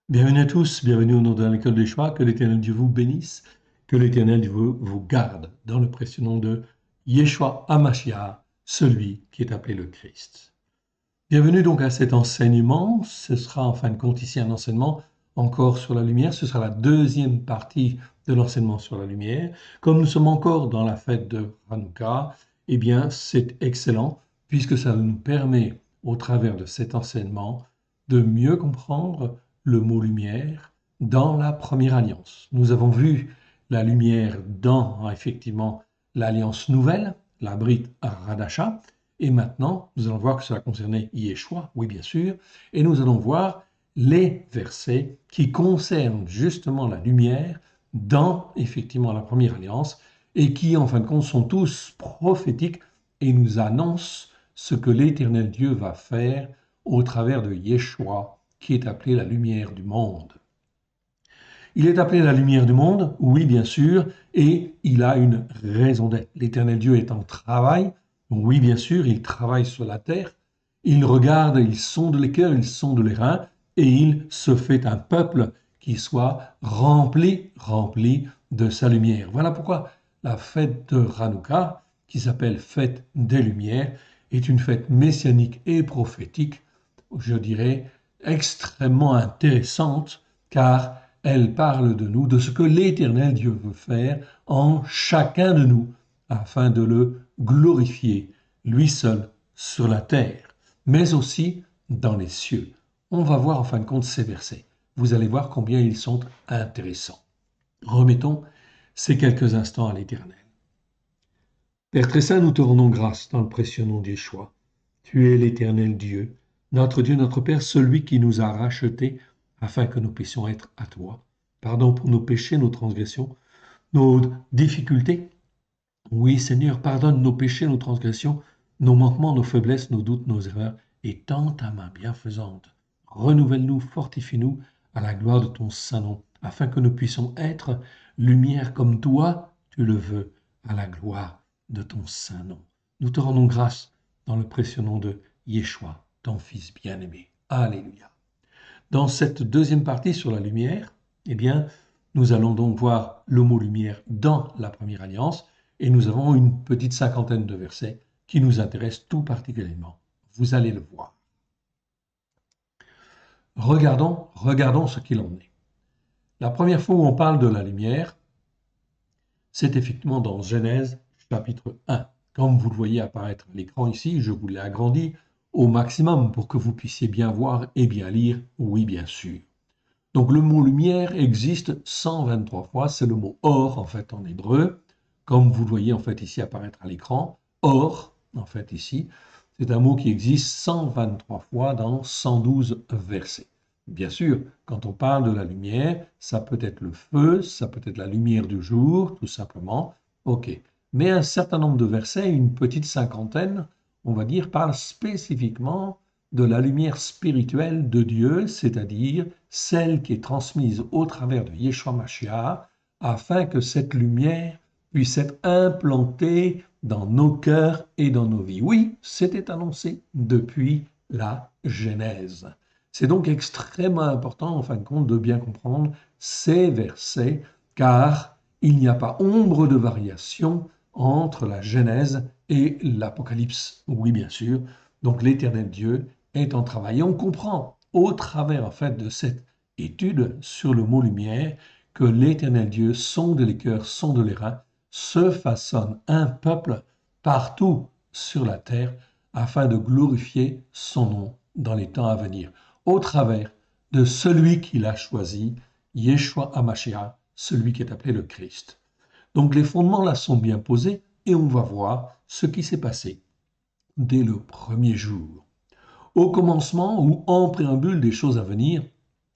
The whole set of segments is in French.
Bienvenue à tous, bienvenue au nom de l'école des choix, que l'Éternel Dieu vous bénisse, que l'Éternel Dieu vous garde dans le précieux nom de Yeshua HaMashiach, celui qui est appelé le Christ. Bienvenue donc à cet enseignement, ce sera en fin de compte ici un enseignement encore sur la lumière, ce sera la deuxième partie de l'enseignement sur la lumière. Comme nous sommes encore dans la fête de Hanouka, eh bien c'est excellent puisque ça nous permet au travers de cet enseignement de mieux comprendre le mot lumière dans la première alliance. Nous avons vu la lumière dans effectivement l'alliance nouvelle, la Brit Hadasha, et maintenant nous allons voir que cela concernait Yeshua, oui bien sûr, et nous allons voir les versets qui concernent justement la lumière dans effectivement la première alliance et qui en fin de compte sont tous prophétiques et nous annoncent ce que l'Éternel Dieu va faire au travers de Yeshua, qui est appelé la lumière du monde. Il est appelé la lumière du monde, oui bien sûr, et il a une raison d'être. L'Éternel Dieu est en travail, oui bien sûr, il travaille sur la terre, il regarde, il sonde les cœurs, il sonde les reins, et il se fait un peuple qui soit rempli de sa lumière. Voilà pourquoi la fête de Hanouka, qui s'appelle fête des Lumières, est une fête messianique et prophétique, je dirais, extrêmement intéressante, car elle parle de nous, de ce que l'Éternel Dieu veut faire en chacun de nous, afin de le glorifier, lui seul, sur la terre, mais aussi dans les cieux. On va voir en fin de compte ces versets. Vous allez voir combien ils sont intéressants. Remettons ces quelques instants à l'Éternel. Père très saint, nous te rendons grâce dans le précieux nom d'Yeshua. Tu es l'Éternel Dieu, notre Père, celui qui nous a rachetés afin que nous puissions être à toi. Pardon pour nos péchés, nos transgressions, nos difficultés. Oui, Seigneur, pardonne nos péchés, nos transgressions, nos manquements, nos faiblesses, nos doutes, nos erreurs, et tends ta main bienfaisante. Renouvelle-nous, fortifie-nous à la gloire de ton saint nom, afin que nous puissions être lumière comme toi, tu le veux, à la gloire de ton saint nom. Nous te rendons grâce dans le précieux nom de Yeshua, ton Fils bien-aimé. Alléluia. Dans cette deuxième partie sur la lumière, eh bien, nous allons donc voir le mot lumière dans la première alliance et nous avons une petite cinquantaine de versets qui nous intéressent tout particulièrement. Vous allez le voir. Regardons ce qu'il en est. La première fois où on parle de la lumière, c'est effectivement dans Genèse chapitre 1. Comme vous le voyez apparaître à l'écran ici, je vous l'ai agrandi au maximum pour que vous puissiez bien voir et bien lire, oui bien sûr. Donc le mot lumière existe 123 fois, c'est le mot or en fait en hébreu, comme vous le voyez en fait ici apparaître à l'écran. Or, en fait ici, c'est un mot qui existe 123 fois dans 112 versets. Bien sûr, quand on parle de la lumière, ça peut être le feu, ça peut être la lumière du jour, tout simplement. Ok. Mais un certain nombre de versets, une petite cinquantaine, on va dire, parlent spécifiquement de la lumière spirituelle de Dieu, c'est-à-dire celle qui est transmise au travers de Yeshua Mashiach, afin que cette lumière puisse être implantée dans nos cœurs et dans nos vies. Oui, c'était annoncé depuis la Genèse. C'est donc extrêmement important, en fin de compte, de bien comprendre ces versets, car il n'y a pas ombre de variation entre la Genèse et l'Apocalypse. Oui, bien sûr. Donc l'Éternel Dieu est en travail. Et on comprend au travers en fait de cette étude sur le mot lumière que l'Éternel Dieu sonde les cœurs, sonde les reins, se façonne un peuple partout sur la terre afin de glorifier son nom dans les temps à venir, au travers de celui qu'il a choisi, Yeshua HaMashiach, celui qui est appelé le Christ. Donc les fondements là sont bien posés et on va voir ce qui s'est passé dès le premier jour. Au commencement ou en préambule des choses à venir,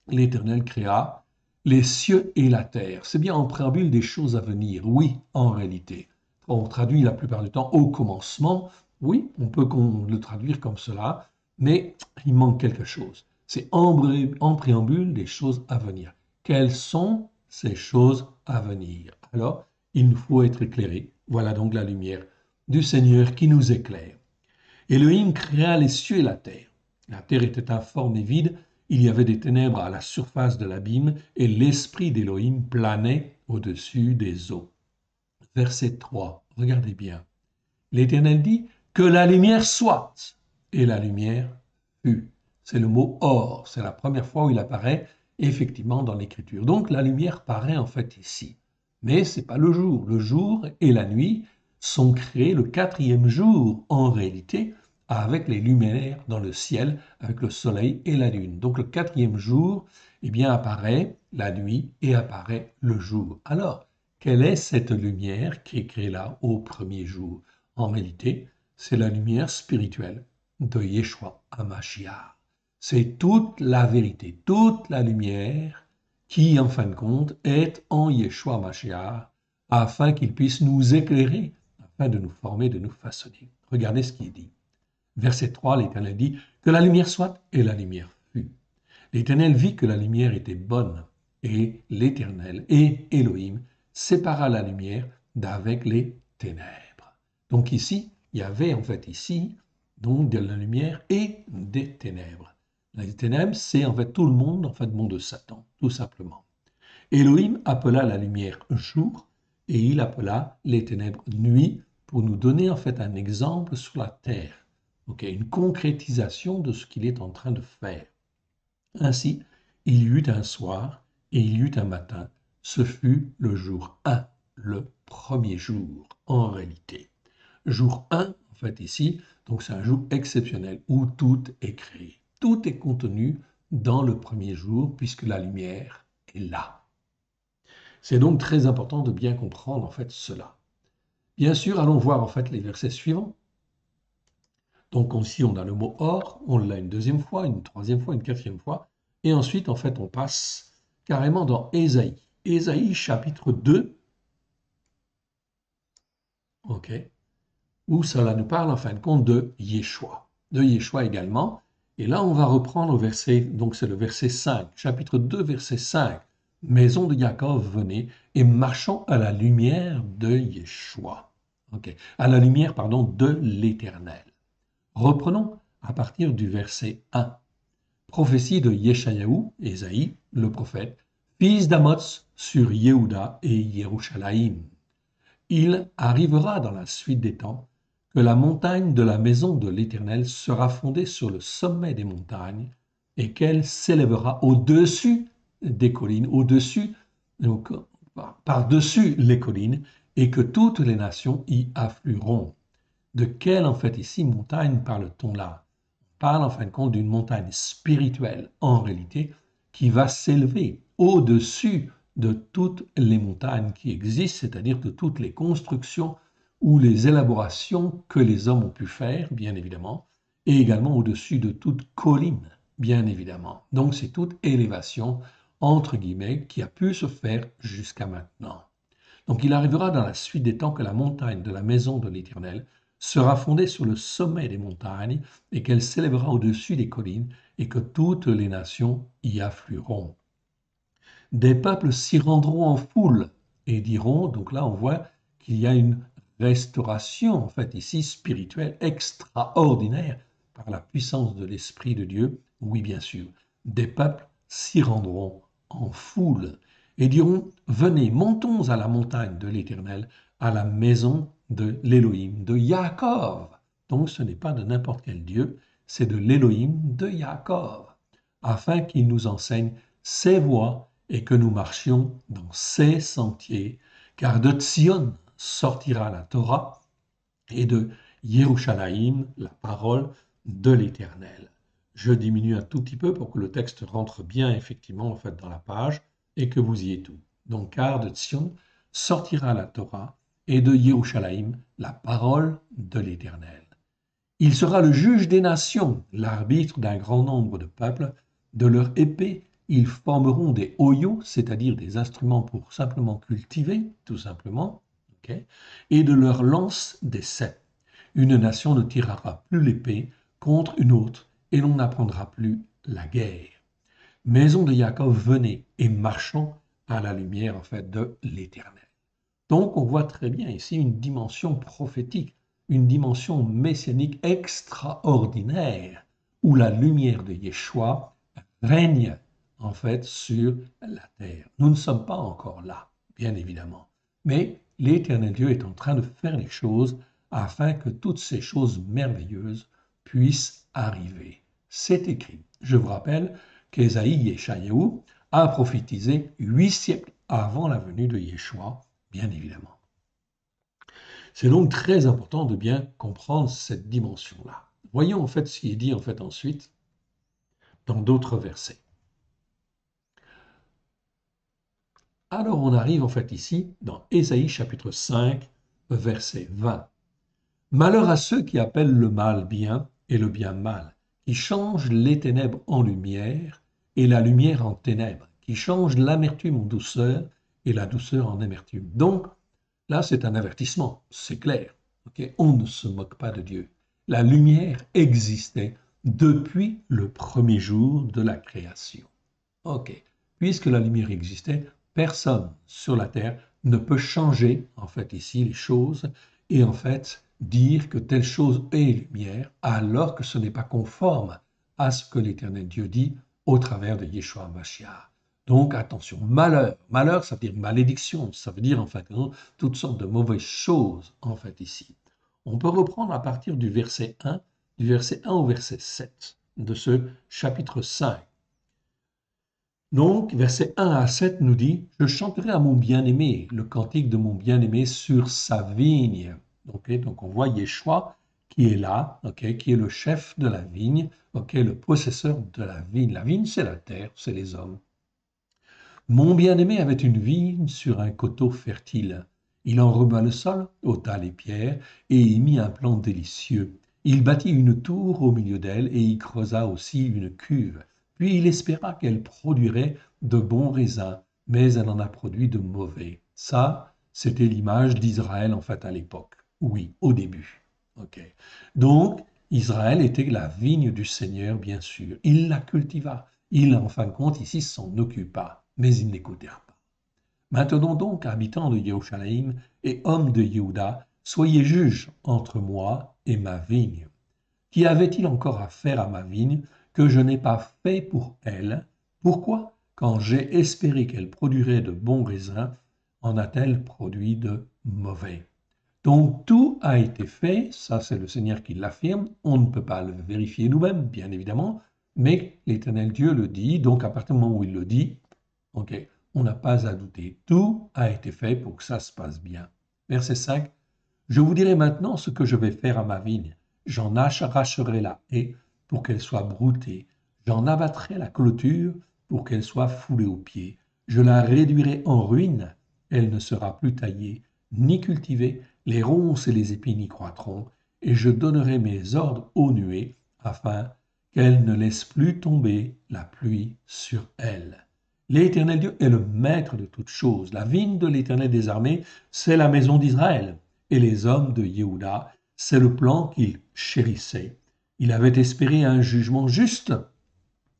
l'Éternel créa les cieux et la terre. C'est bien en préambule des choses à venir, oui, en réalité. On traduit la plupart du temps au commencement, oui, on peut le traduire comme cela, mais il manque quelque chose. C'est en préambule des choses à venir. Quelles sont ces choses à venir? Alors, il nous faut être éclairés. Voilà donc la lumière du Seigneur qui nous éclaire. Elohim créa les cieux et la terre. La terre était informe et vide, il y avait des ténèbres à la surface de l'abîme et l'esprit d'Élohim planait au-dessus des eaux. Verset 3, regardez bien. L'Éternel dit que la lumière soit, et la lumière fut. C'est le mot or, c'est la première fois où il apparaît effectivement dans l'Écriture. Donc la lumière paraît en fait ici. Mais ce n'est pas le jour. Le jour et la nuit sont créés le quatrième jour en réalité avec les luminaires dans le ciel, avec le soleil et la lune. Donc le quatrième jour, eh bien, apparaît la nuit et apparaît le jour. Alors, quelle est cette lumière qui est créée là au premier jour? En réalité, c'est la lumière spirituelle de Yeshua HaMashiach. C'est toute la vérité, toute la lumière qui, en fin de compte, est en Yeshua HaMashiach afin qu'il puisse nous éclairer, afin de nous former, de nous façonner. Regardez ce qui est dit. Verset 3, l'Éternel dit que la lumière soit et la lumière fut. L'Éternel vit que la lumière était bonne et l'Éternel et Elohim sépara la lumière d'avec les ténèbres. Donc ici, il y avait en fait ici donc de la lumière et des ténèbres. Les ténèbres, c'est en fait tout le monde, en fait, le monde de Satan, tout simplement. Elohim appela la lumière jour et il appela les ténèbres nuit pour nous donner en fait un exemple sur la terre, une concrétisation de ce qu'il est en train de faire. Ainsi, il y eut un soir et il y eut un matin. Ce fut le jour 1, le premier jour en réalité. Jour 1, en fait ici, donc c'est un jour exceptionnel où tout est créé. Tout est contenu dans le premier jour puisque la lumière est là. C'est donc très important de bien comprendre en fait cela. Bien sûr, allons voir en fait les versets suivants. Donc ici, on a le mot or, on l'a une deuxième fois, une troisième fois, une quatrième fois. Et ensuite, en fait, on passe carrément dans Ésaïe. Ésaïe chapitre 2, où cela nous parle en fin de compte de Yeshua. De Yeshua également. Et là, on va reprendre au verset, donc c'est le verset 5, chapitre 2, verset 5. Maison de Jacob, venez et marchons à la lumière de Yeshua. À la lumière, pardon, de l'Éternel. Reprenons à partir du verset 1. Prophétie de Yeshayahu, Ésaïe, le prophète, fils d'Amoz sur Yehuda et Yerushalayim. Il arrivera dans la suite des temps que la montagne de la maison de l'Éternel sera fondée sur le sommet des montagnes et qu'elle s'élèvera au-dessus des collines, au-dessus, donc par-dessus les collines, et que toutes les nations y afflueront. De quelle, en fait, ici, montagne parle-t-on là? On parle, en fin de compte, d'une montagne spirituelle, en réalité, qui va s'élever au-dessus de toutes les montagnes qui existent, c'est-à-dire de toutes les constructions ou les élaborations que les hommes ont pu faire, bien évidemment, et également au-dessus de toute colline, bien évidemment. Donc, c'est toute élévation, entre guillemets, qui a pu se faire jusqu'à maintenant. Donc, il arrivera dans la suite des temps que la montagne de la maison de l'Éternel sera fondée sur le sommet des montagnes et qu'elle s'élèvera au-dessus des collines et que toutes les nations y afflueront. Des peuples s'y rendront en foule et diront, donc là on voit qu'il y a une restauration en fait ici spirituelle extraordinaire par la puissance de l'Esprit de Dieu. Oui bien sûr, des peuples s'y rendront en foule et diront, venez, montons à la montagne de l'Éternel, à la maison de l'Élohim, de Yaakov. Donc ce n'est pas de n'importe quel Dieu, c'est de l'Élohim de Yaakov, afin qu'il nous enseigne ses voies et que nous marchions dans ses sentiers, car de Tsion sortira la Torah et de Yerushalayim la parole de l'Éternel. Je diminue un tout petit peu pour que le texte rentre bien effectivement en fait dans la page et que vous y ayez tout. Donc car de Tsion sortira la Torah et de Yerushalayim la parole de l'Éternel. Il sera le juge des nations, l'arbitre d'un grand nombre de peuples. De leur épée, ils formeront des oyos, c'est-à-dire des instruments pour simplement cultiver, tout simplement, et de leur lance des ceps. Une nation ne tirera plus l'épée contre une autre, et l'on n'apprendra plus la guerre. Maison de Jacob, venez et marchons à la lumière en fait de l'Éternel. Donc on voit très bien ici une dimension prophétique, une dimension messianique extraordinaire, où la lumière de Yeshua règne en fait sur la terre. Nous ne sommes pas encore là, bien évidemment, mais l'Éternel Dieu est en train de faire les choses afin que toutes ces choses merveilleuses puissent arriver. C'est écrit. Je vous rappelle qu'Ésaïe Yeshayahu a prophétisé 8 siècles avant la venue de Yeshua, bien évidemment. C'est donc très important de bien comprendre cette dimension-là. Voyons en fait ce qui est dit en fait ensuite dans d'autres versets. Alors on arrive en fait ici dans Ésaïe chapitre 5, verset 20. Malheur à ceux qui appellent le mal bien et le bien mal, qui changent les ténèbres en lumière et la lumière en ténèbres, qui changent l'amertume en douceur et la douceur en amertume. Donc, là, c'est un avertissement, c'est clair. Okay? On ne se moque pas de Dieu. La lumière existait depuis le premier jour de la création. Ok. Puisque la lumière existait, personne sur la terre ne peut changer, en fait, ici, les choses et, en fait, dire que telle chose est lumière, alors que ce n'est pas conforme à ce que l'Éternel Dieu dit au travers de Yeshua Mashiach. Donc, attention, malheur. Malheur, ça veut dire malédiction. Ça veut dire, en fait, toutes sortes de mauvaises choses, en fait, ici. On peut reprendre à partir du verset 1 au verset 7 de ce chapitre 5. Donc, versets 1 à 7 nous dit, « Je chanterai à mon bien-aimé le cantique de mon bien-aimé sur sa vigne. » Donc, on voit Yeshua qui est là, qui est le chef de la vigne, le possesseur de la vigne. La vigne, c'est la terre, c'est les hommes. Mon bien-aimé avait une vigne sur un coteau fertile. Il enreba le sol, ôta les pierres et y mit un plant délicieux. Il bâtit une tour au milieu d'elle et y creusa aussi une cuve. Puis il espéra qu'elle produirait de bons raisins, mais elle en a produit de mauvais. Ça, c'était l'image d'Israël en fait à l'époque. Oui, au début. Donc, Israël était la vigne du Seigneur, bien sûr. Il la cultiva. Il, en fin de compte, ici, s'en occupa, mais ils n'écoutèrent pas. Maintenant donc, habitants de Jérusalem et hommes de Yehuda, soyez juges entre moi et ma vigne. Qu'y avait-il encore à faire à ma vigne que je n'ai pas fait pour elle? Pourquoi, quand j'ai espéré qu'elle produirait de bons raisins, en a-t-elle produit de mauvais? Donc tout a été fait, ça c'est le Seigneur qui l'affirme, on ne peut pas le vérifier nous-mêmes, bien évidemment, mais l'Éternel Dieu le dit, donc à partir du moment où il le dit, on n'a pas à douter. Tout a été fait pour que ça se passe bien. Verset 5. Je vous dirai maintenant ce que je vais faire à ma vigne. J'en arracherai la haie pour qu'elle soit broutée. J'en abattrai la clôture pour qu'elle soit foulée aux pieds. Je la réduirai en ruine. Elle ne sera plus taillée, ni cultivée. Les ronces et les épines y croîtront. Et je donnerai mes ordres aux nuées afin qu'elles ne laissent plus tomber la pluie sur elle. L'Éternel Dieu est le maître de toutes choses. La vigne de l'Éternel des armées, c'est la maison d'Israël. Et les hommes de Yehuda, c'est le plan qu'il chérissait. Il avait espéré un jugement juste.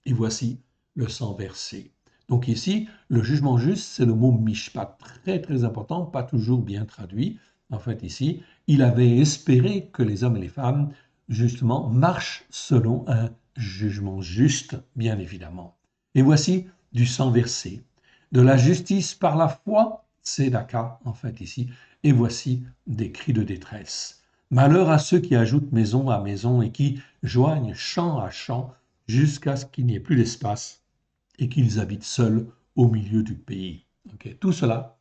Et voici le sang versé. Donc ici, le jugement juste, c'est le mot mishpat, très très important, pas toujours bien traduit. En fait, ici, il avait espéré que les hommes et les femmes, justement, marchent selon un jugement juste, bien évidemment. Et voici du sang versé, de la justice par la foi, c'est Daka, en fait, ici, et voici des cris de détresse. Malheur à ceux qui ajoutent maison à maison et qui joignent champ à champ jusqu'à ce qu'il n'y ait plus d'espace et qu'ils habitent seuls au milieu du pays. Tout cela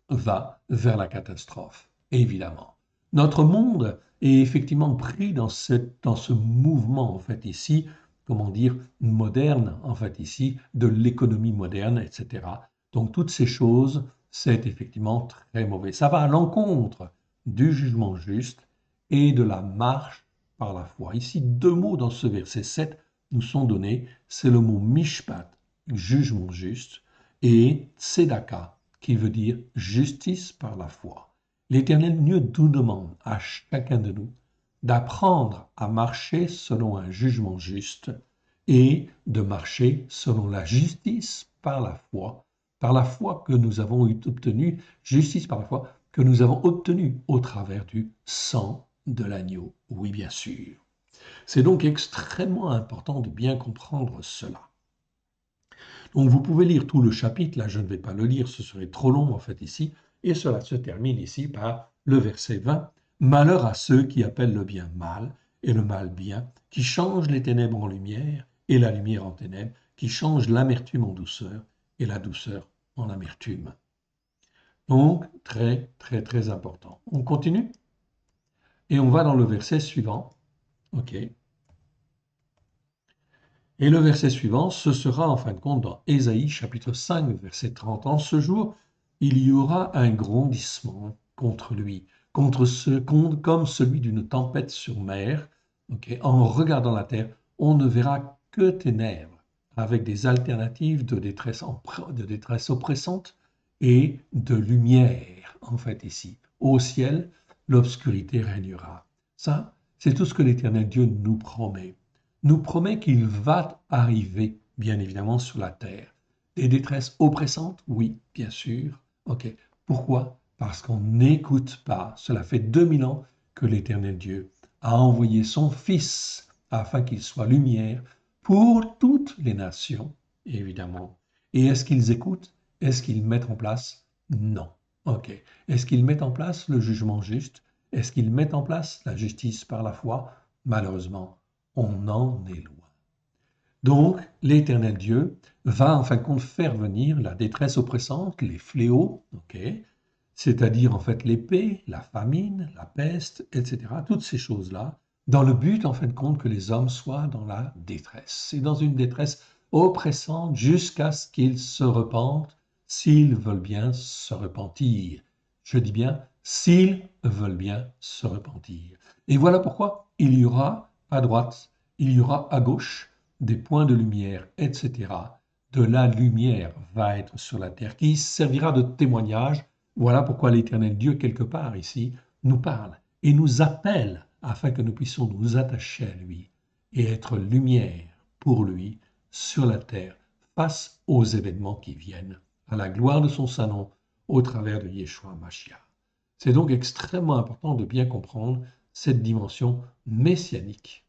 va vers la catastrophe, évidemment. Notre monde est effectivement pris dans ce mouvement, en fait, ici, comment dire, moderne, en fait, ici, de l'économie moderne, etc. Donc, toutes ces choses, c'est effectivement très mauvais. Ça va à l'encontre du jugement juste et de la marche par la foi. Ici, deux mots dans ce verset 7 nous sont donnés. C'est le mot mishpat, jugement juste, et tzedaka, qui veut dire justice par la foi. L'Éternel Dieu nous demande à chacun de nous d'apprendre à marcher selon un jugement juste et de marcher selon la justice par la foi que nous avons obtenue, justice par la foi que nous avons obtenue au travers du sang de l'agneau. Oui, bien sûr. C'est donc extrêmement important de bien comprendre cela. Donc vous pouvez lire tout le chapitre, là je ne vais pas le lire, ce serait trop long en fait ici, et cela se termine ici par le verset 20. Malheur à ceux qui appellent le bien mal et le mal bien, qui changent les ténèbres en lumière et la lumière en ténèbres, qui changent l'amertume en douceur et la douceur en amertume. Donc, très, très, très important. On continue et on va dans le verset suivant. OK. Et le verset suivant, ce sera en fin de compte dans Ésaïe chapitre 5, verset 30. En ce jour, il y aura un grondissement contre lui, comme celui d'une tempête sur mer. Okay. En regardant la terre, on ne verra que ténèbres, avec des alternatives de détresse oppressante et de lumière, en fait, ici. Au ciel, l'obscurité régnera. Ça, c'est tout ce que l'Éternel Dieu nous promet qu'il va arriver, bien évidemment, sur la terre. Des détresses oppressantes? Oui, bien sûr. OK. Pourquoi? Parce qu'on n'écoute pas. Cela fait 2000 ans que l'Éternel Dieu a envoyé son Fils afin qu'il soit lumière pour toutes les nations, évidemment. Et est-ce qu'ils écoutent? Est-ce qu'ils mettent en place? Non. OK. Est-ce qu'ils mettent en place le jugement juste? Est-ce qu'ils mettent en place la justice par la foi? Malheureusement, on en est loin. Donc, l'Éternel Dieu va en fin de compte faire venir la détresse oppressante, les fléaux, okay, c'est-à-dire en fait l'épée, la famine, la peste, etc., toutes ces choses-là, dans le but en fin de compte que les hommes soient dans la détresse. C'est dans une détresse oppressante jusqu'à ce qu'ils se repentent, s'ils veulent bien se repentir. Je dis bien, s'ils veulent bien se repentir. Et voilà pourquoi il y aura à droite, il y aura à gauche des points de lumière, etc. De la lumière va être sur la terre qui servira de témoignage. Voilà pourquoi l'Éternel Dieu, quelque part ici, nous parle et nous appelle afin que nous puissions nous attacher à lui et être lumière pour lui sur la terre face aux événements qui viennent, à la gloire de son Saint-Nom au travers de Yeshua Mashiach. C'est donc extrêmement important de bien comprendre cette dimension messianique,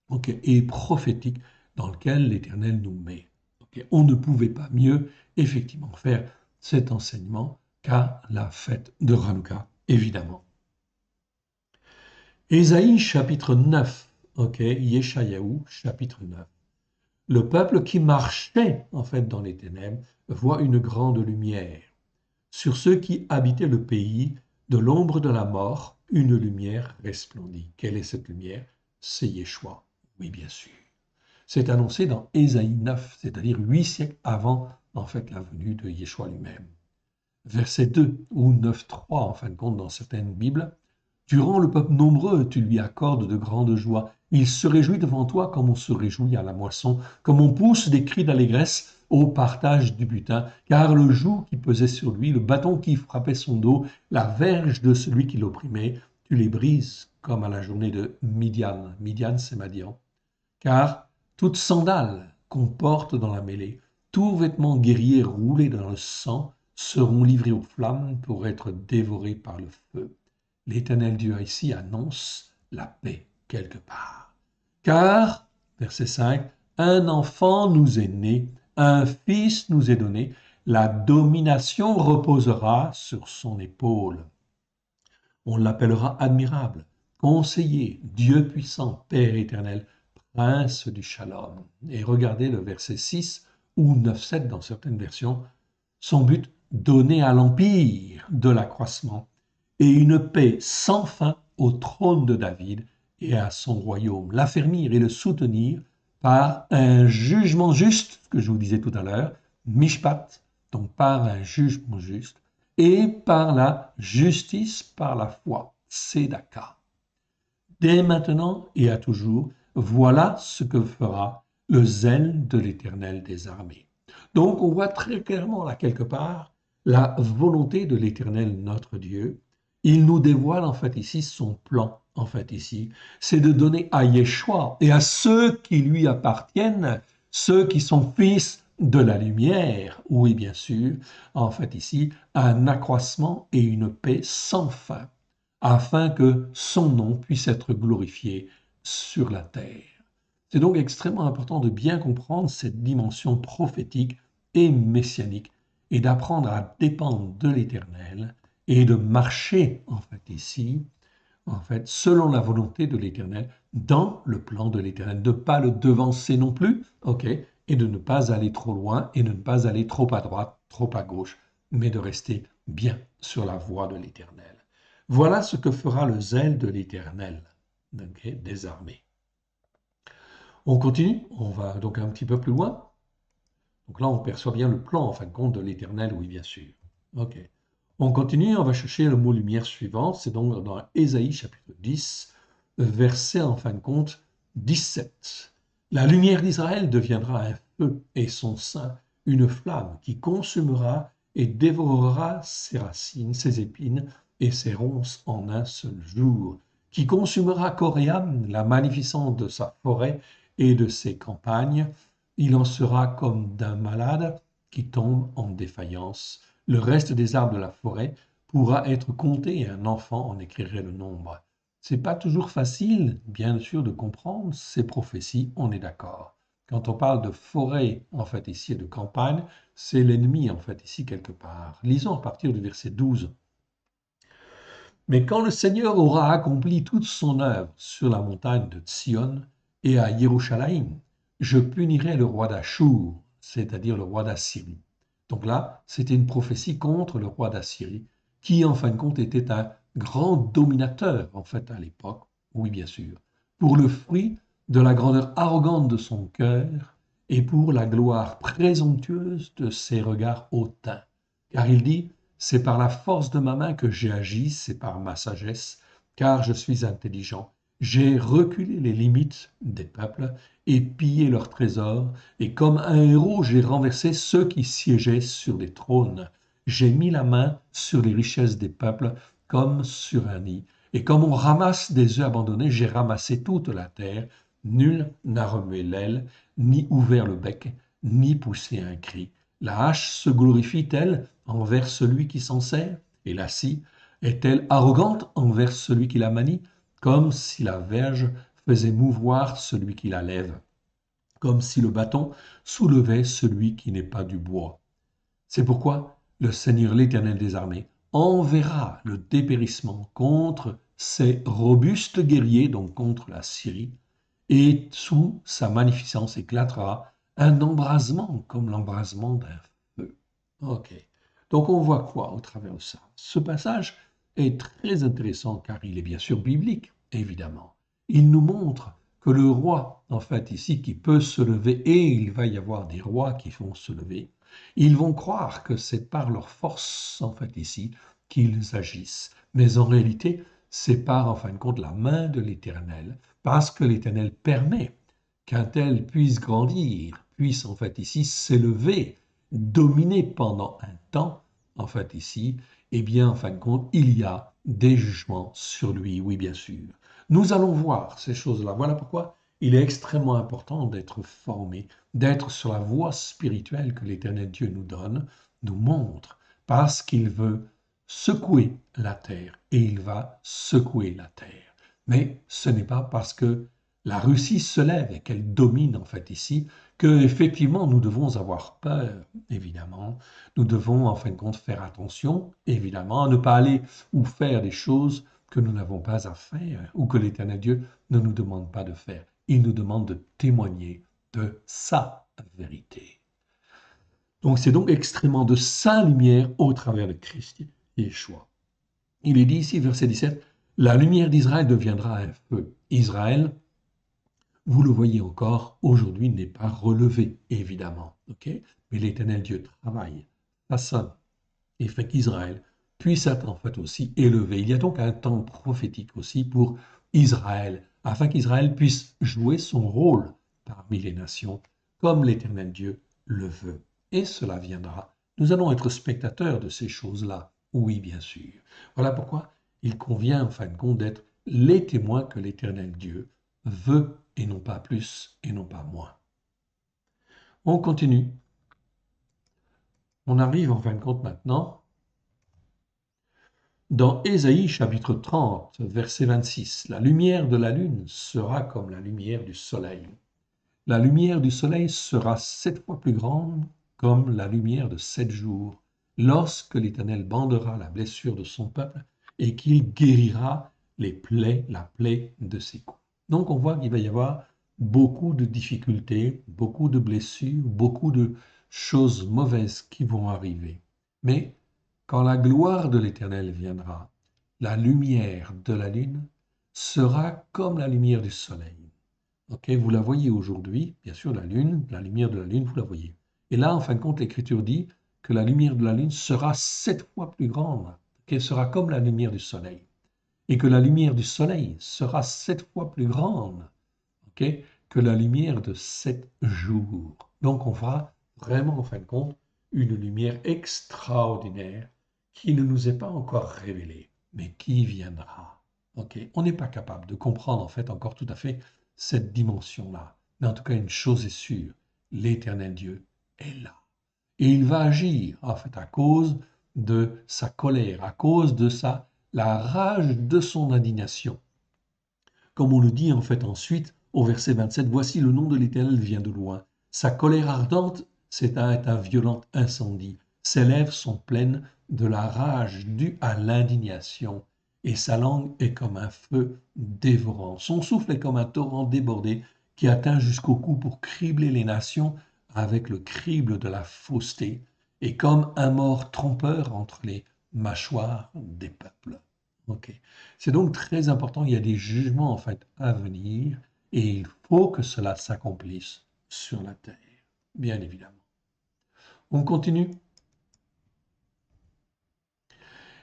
okay, et prophétique dans lequel l'Éternel nous met. Okay. On ne pouvait pas mieux effectivement faire cet enseignement qu'à la fête de Hanouka, évidemment. Ésaïe chapitre 9, Yeshayahu chapitre 9. Le peuple qui marchait en fait dans les ténèbres voit une grande lumière. Sur ceux qui habitaient le pays de l'ombre de la mort, une lumière resplendit. Quelle est cette lumière? C'est Yeshua, oui bien sûr. C'est annoncé dans Ésaïe 9, c'est-à-dire 8 siècles avant en fait la venue de Yeshua lui-même. Verset 2 ou 9.3 en fin de compte dans certaines Bibles. Tu rends le peuple nombreux, tu lui accordes de grandes joies. Il se réjouit devant toi comme on se réjouit à la moisson, comme on pousse des cris d'allégresse au partage du butin, car le joug qui pesait sur lui, le bâton qui frappait son dos, la verge de celui qui l'opprimait, tu les brises comme à la journée de Midian. Midian, c'est Madian. Car toute sandale qu'on porte dans la mêlée, tout vêtement guerrier roulé dans le sang, seront livrés aux flammes pour être dévorés par le feu. L'Éternel Dieu ici annonce la paix quelque part. Car, verset 5, un enfant nous est né, un fils nous est donné, la domination reposera sur son épaule. On l'appellera admirable, conseiller, Dieu puissant, Père éternel, prince du shalom. Et regardez le verset 6 ou 9-7 dans certaines versions. Son but, donner à l'empire de l'accroissement et une paix sans fin au trône de David et à son royaume, l'affermir et le soutenir par un jugement juste, ce que je vous disais tout à l'heure, mishpat, donc par un jugement juste, et par la justice par la foi, tzedaka. Dès maintenant et à toujours, voilà ce que fera le zèle de l'Éternel des armées. Donc on voit très clairement là quelque part la volonté de l'Éternel notre Dieu. Il nous dévoile en fait ici son plan, en fait ici, c'est de donner à Yeshua et à ceux qui lui appartiennent, ceux qui sont fils de la lumière, oui bien sûr, en fait ici, un accroissement et une paix sans fin, afin que son nom puisse être glorifié sur la terre. C'est donc extrêmement important de bien comprendre cette dimension prophétique et messianique et d'apprendre à dépendre de l'Éternel et de marcher en fait ici, en fait, selon la volonté de l'Éternel, dans le plan de l'Éternel, de ne pas le devancer non plus, ok, et de ne pas aller trop loin et de ne pas aller trop à droite, trop à gauche, mais de rester bien sur la voie de l'Éternel. Voilà ce que fera le zèle de l'Éternel, okay, des armées. On continue, on va donc un petit peu plus loin. Donc là, on perçoit bien le plan, en fin de compte, de l'Éternel, oui, bien sûr. Ok. On continue, on va chercher le mot lumière suivant, c'est donc dans Ésaïe chapitre 10, verset, en fin de compte, 17. La lumière d'Israël deviendra un feu et son sein une flamme qui consumera et dévorera ses racines, ses épines et ses ronces en un seul jour, qui consumera corps et âme la magnificence de sa forêt et de ses campagnes. Il en sera comme d'un malade qui tombe en défaillance. Le reste des arbres de la forêt pourra être compté et un enfant en écrirait le nombre. C'est pas toujours facile, bien sûr, de comprendre ces prophéties, on est d'accord. Quand on parle de forêt, en fait, ici, et de campagne, c'est l'ennemi, en fait, ici, quelque part. Lisons à partir du verset 12. Mais quand le Seigneur aura accompli toute son œuvre sur la montagne de Sion et à Jérusalem, je punirai le roi d'Achour, c'est-à-dire le roi d'Assyrie. Donc là, c'était une prophétie contre le roi d'Assyrie, qui en fin de compte était un grand dominateur en fait à l'époque, oui bien sûr, pour le fruit de la grandeur arrogante de son cœur et pour la gloire présomptueuse de ses regards hautains. Car il dit, c'est par la force de ma main que j'ai agi, c'est par ma sagesse, car je suis intelligent. J'ai reculé les limites des peuples et pillé leurs trésors, et comme un héros, j'ai renversé ceux qui siégeaient sur des trônes. J'ai mis la main sur les richesses des peuples comme sur un nid. Et comme on ramasse des œufs abandonnés, j'ai ramassé toute la terre. Nul n'a remué l'aile, ni ouvert le bec, ni poussé un cri. La hache se glorifie-t-elle envers celui qui s'en sert? Et la scie est-elle arrogante envers celui qui la manie? Comme si la verge faisait mouvoir celui qui la lève, comme si le bâton soulevait celui qui n'est pas du bois. C'est pourquoi le Seigneur l'Éternel des armées enverra le dépérissement contre ces robustes guerriers, donc contre la Syrie, et sous sa magnificence éclatera un embrasement comme l'embrasement d'un feu. Ok. Donc on voit quoi au travers de ça? Ce passage est très intéressant car il est bien sûr biblique, évidemment. Il nous montre que le roi, en fait, ici, qui peut se lever, et il va y avoir des rois qui vont se lever, ils vont croire que c'est par leur force, en fait, ici, qu'ils agissent. Mais en réalité, c'est par, en fin de compte, la main de l'Éternel, parce que l'Éternel permet qu'un tel puisse grandir, puisse, en fait, ici, s'élever, dominer pendant un temps, en fait, ici, eh bien, en fin de compte, il y a des jugements sur lui, oui, bien sûr. Nous allons voir ces choses-là. Voilà pourquoi il est extrêmement important d'être formé, d'être sur la voie spirituelle que l'Éternel Dieu nous donne, nous montre, parce qu'il veut secouer la terre et il va secouer la terre. Mais ce n'est pas parce que la Russie se lève et qu'elle domine en fait ici que effectivement nous devons avoir peur, évidemment. Nous devons en fin de compte faire attention, évidemment, à ne pas aller ou faire des choses que nous n'avons pas à faire ou que l'Éternel Dieu ne nous demande pas de faire. Il nous demande de témoigner de sa vérité. Donc c'est donc extrêmement de sa lumière au travers de Christ Yeshua. Il est dit ici, verset 17, la lumière d'Israël deviendra un feu. Israël, vous le voyez encore, aujourd'hui n'est pas relevé, évidemment. Okay, mais l'Éternel Dieu travaille, façonne et fait qu'Israël puisse être en fait aussi élevé. Il y a donc un temps prophétique aussi pour Israël, afin qu'Israël puisse jouer son rôle parmi les nations, comme l'Éternel Dieu le veut. Et cela viendra. Nous allons être spectateurs de ces choses-là, oui, bien sûr. Voilà pourquoi il convient, en fin de compte, d'être les témoins que l'Éternel Dieu veut, et non pas plus, et non pas moins. On continue. On arrive en fin de compte maintenant dans Ésaïe chapitre 30, verset 26, la lumière de la lune sera comme la lumière du soleil. La lumière du soleil sera 7 fois plus grande comme la lumière de 7 jours, lorsque l'Éternel bandera la blessure de son peuple et qu'il guérira la plaie de ses coups. Donc on voit qu'il va y avoir beaucoup de difficultés, beaucoup de blessures, beaucoup de choses mauvaises qui vont arriver. Mais quand la gloire de l'Éternel viendra, la lumière de la lune sera comme la lumière du soleil. Ok, vous la voyez aujourd'hui, bien sûr, la lune, la lumière de la lune, vous la voyez. Et là, en fin de compte, l'Écriture dit que la lumière de la lune sera 7 fois plus grande, qu'elle sera comme la lumière du soleil. Et que la lumière du soleil sera 7 fois plus grande, ok, que la lumière de 7 jours. Donc, on fera vraiment, en fin de compte, une lumière extraordinaire qui ne nous est pas encore révélée, mais qui viendra. Ok, on n'est pas capable de comprendre, en fait, encore tout à fait cette dimension-là. Mais en tout cas, une chose est sûre, l'Éternel Dieu est là. Et il va agir, en fait, à cause de sa colère, à cause de la rage de son indignation. Comme on le dit, en fait, ensuite, au verset 27, « Voici le nom de l'Éternel vient de loin. Sa colère ardente, c'est un violent incendie. Ses lèvres sont pleines de la rage due à l'indignation, et sa langue est comme un feu dévorant. Son souffle est comme un torrent débordé qui atteint jusqu'au cou pour cribler les nations avec le crible de la fausseté, et comme un mort trompeur entre les mâchoires des peuples. » Ok. C'est donc très important, il y a des jugements en fait à venir et il faut que cela s'accomplisse sur la terre, bien évidemment. On continue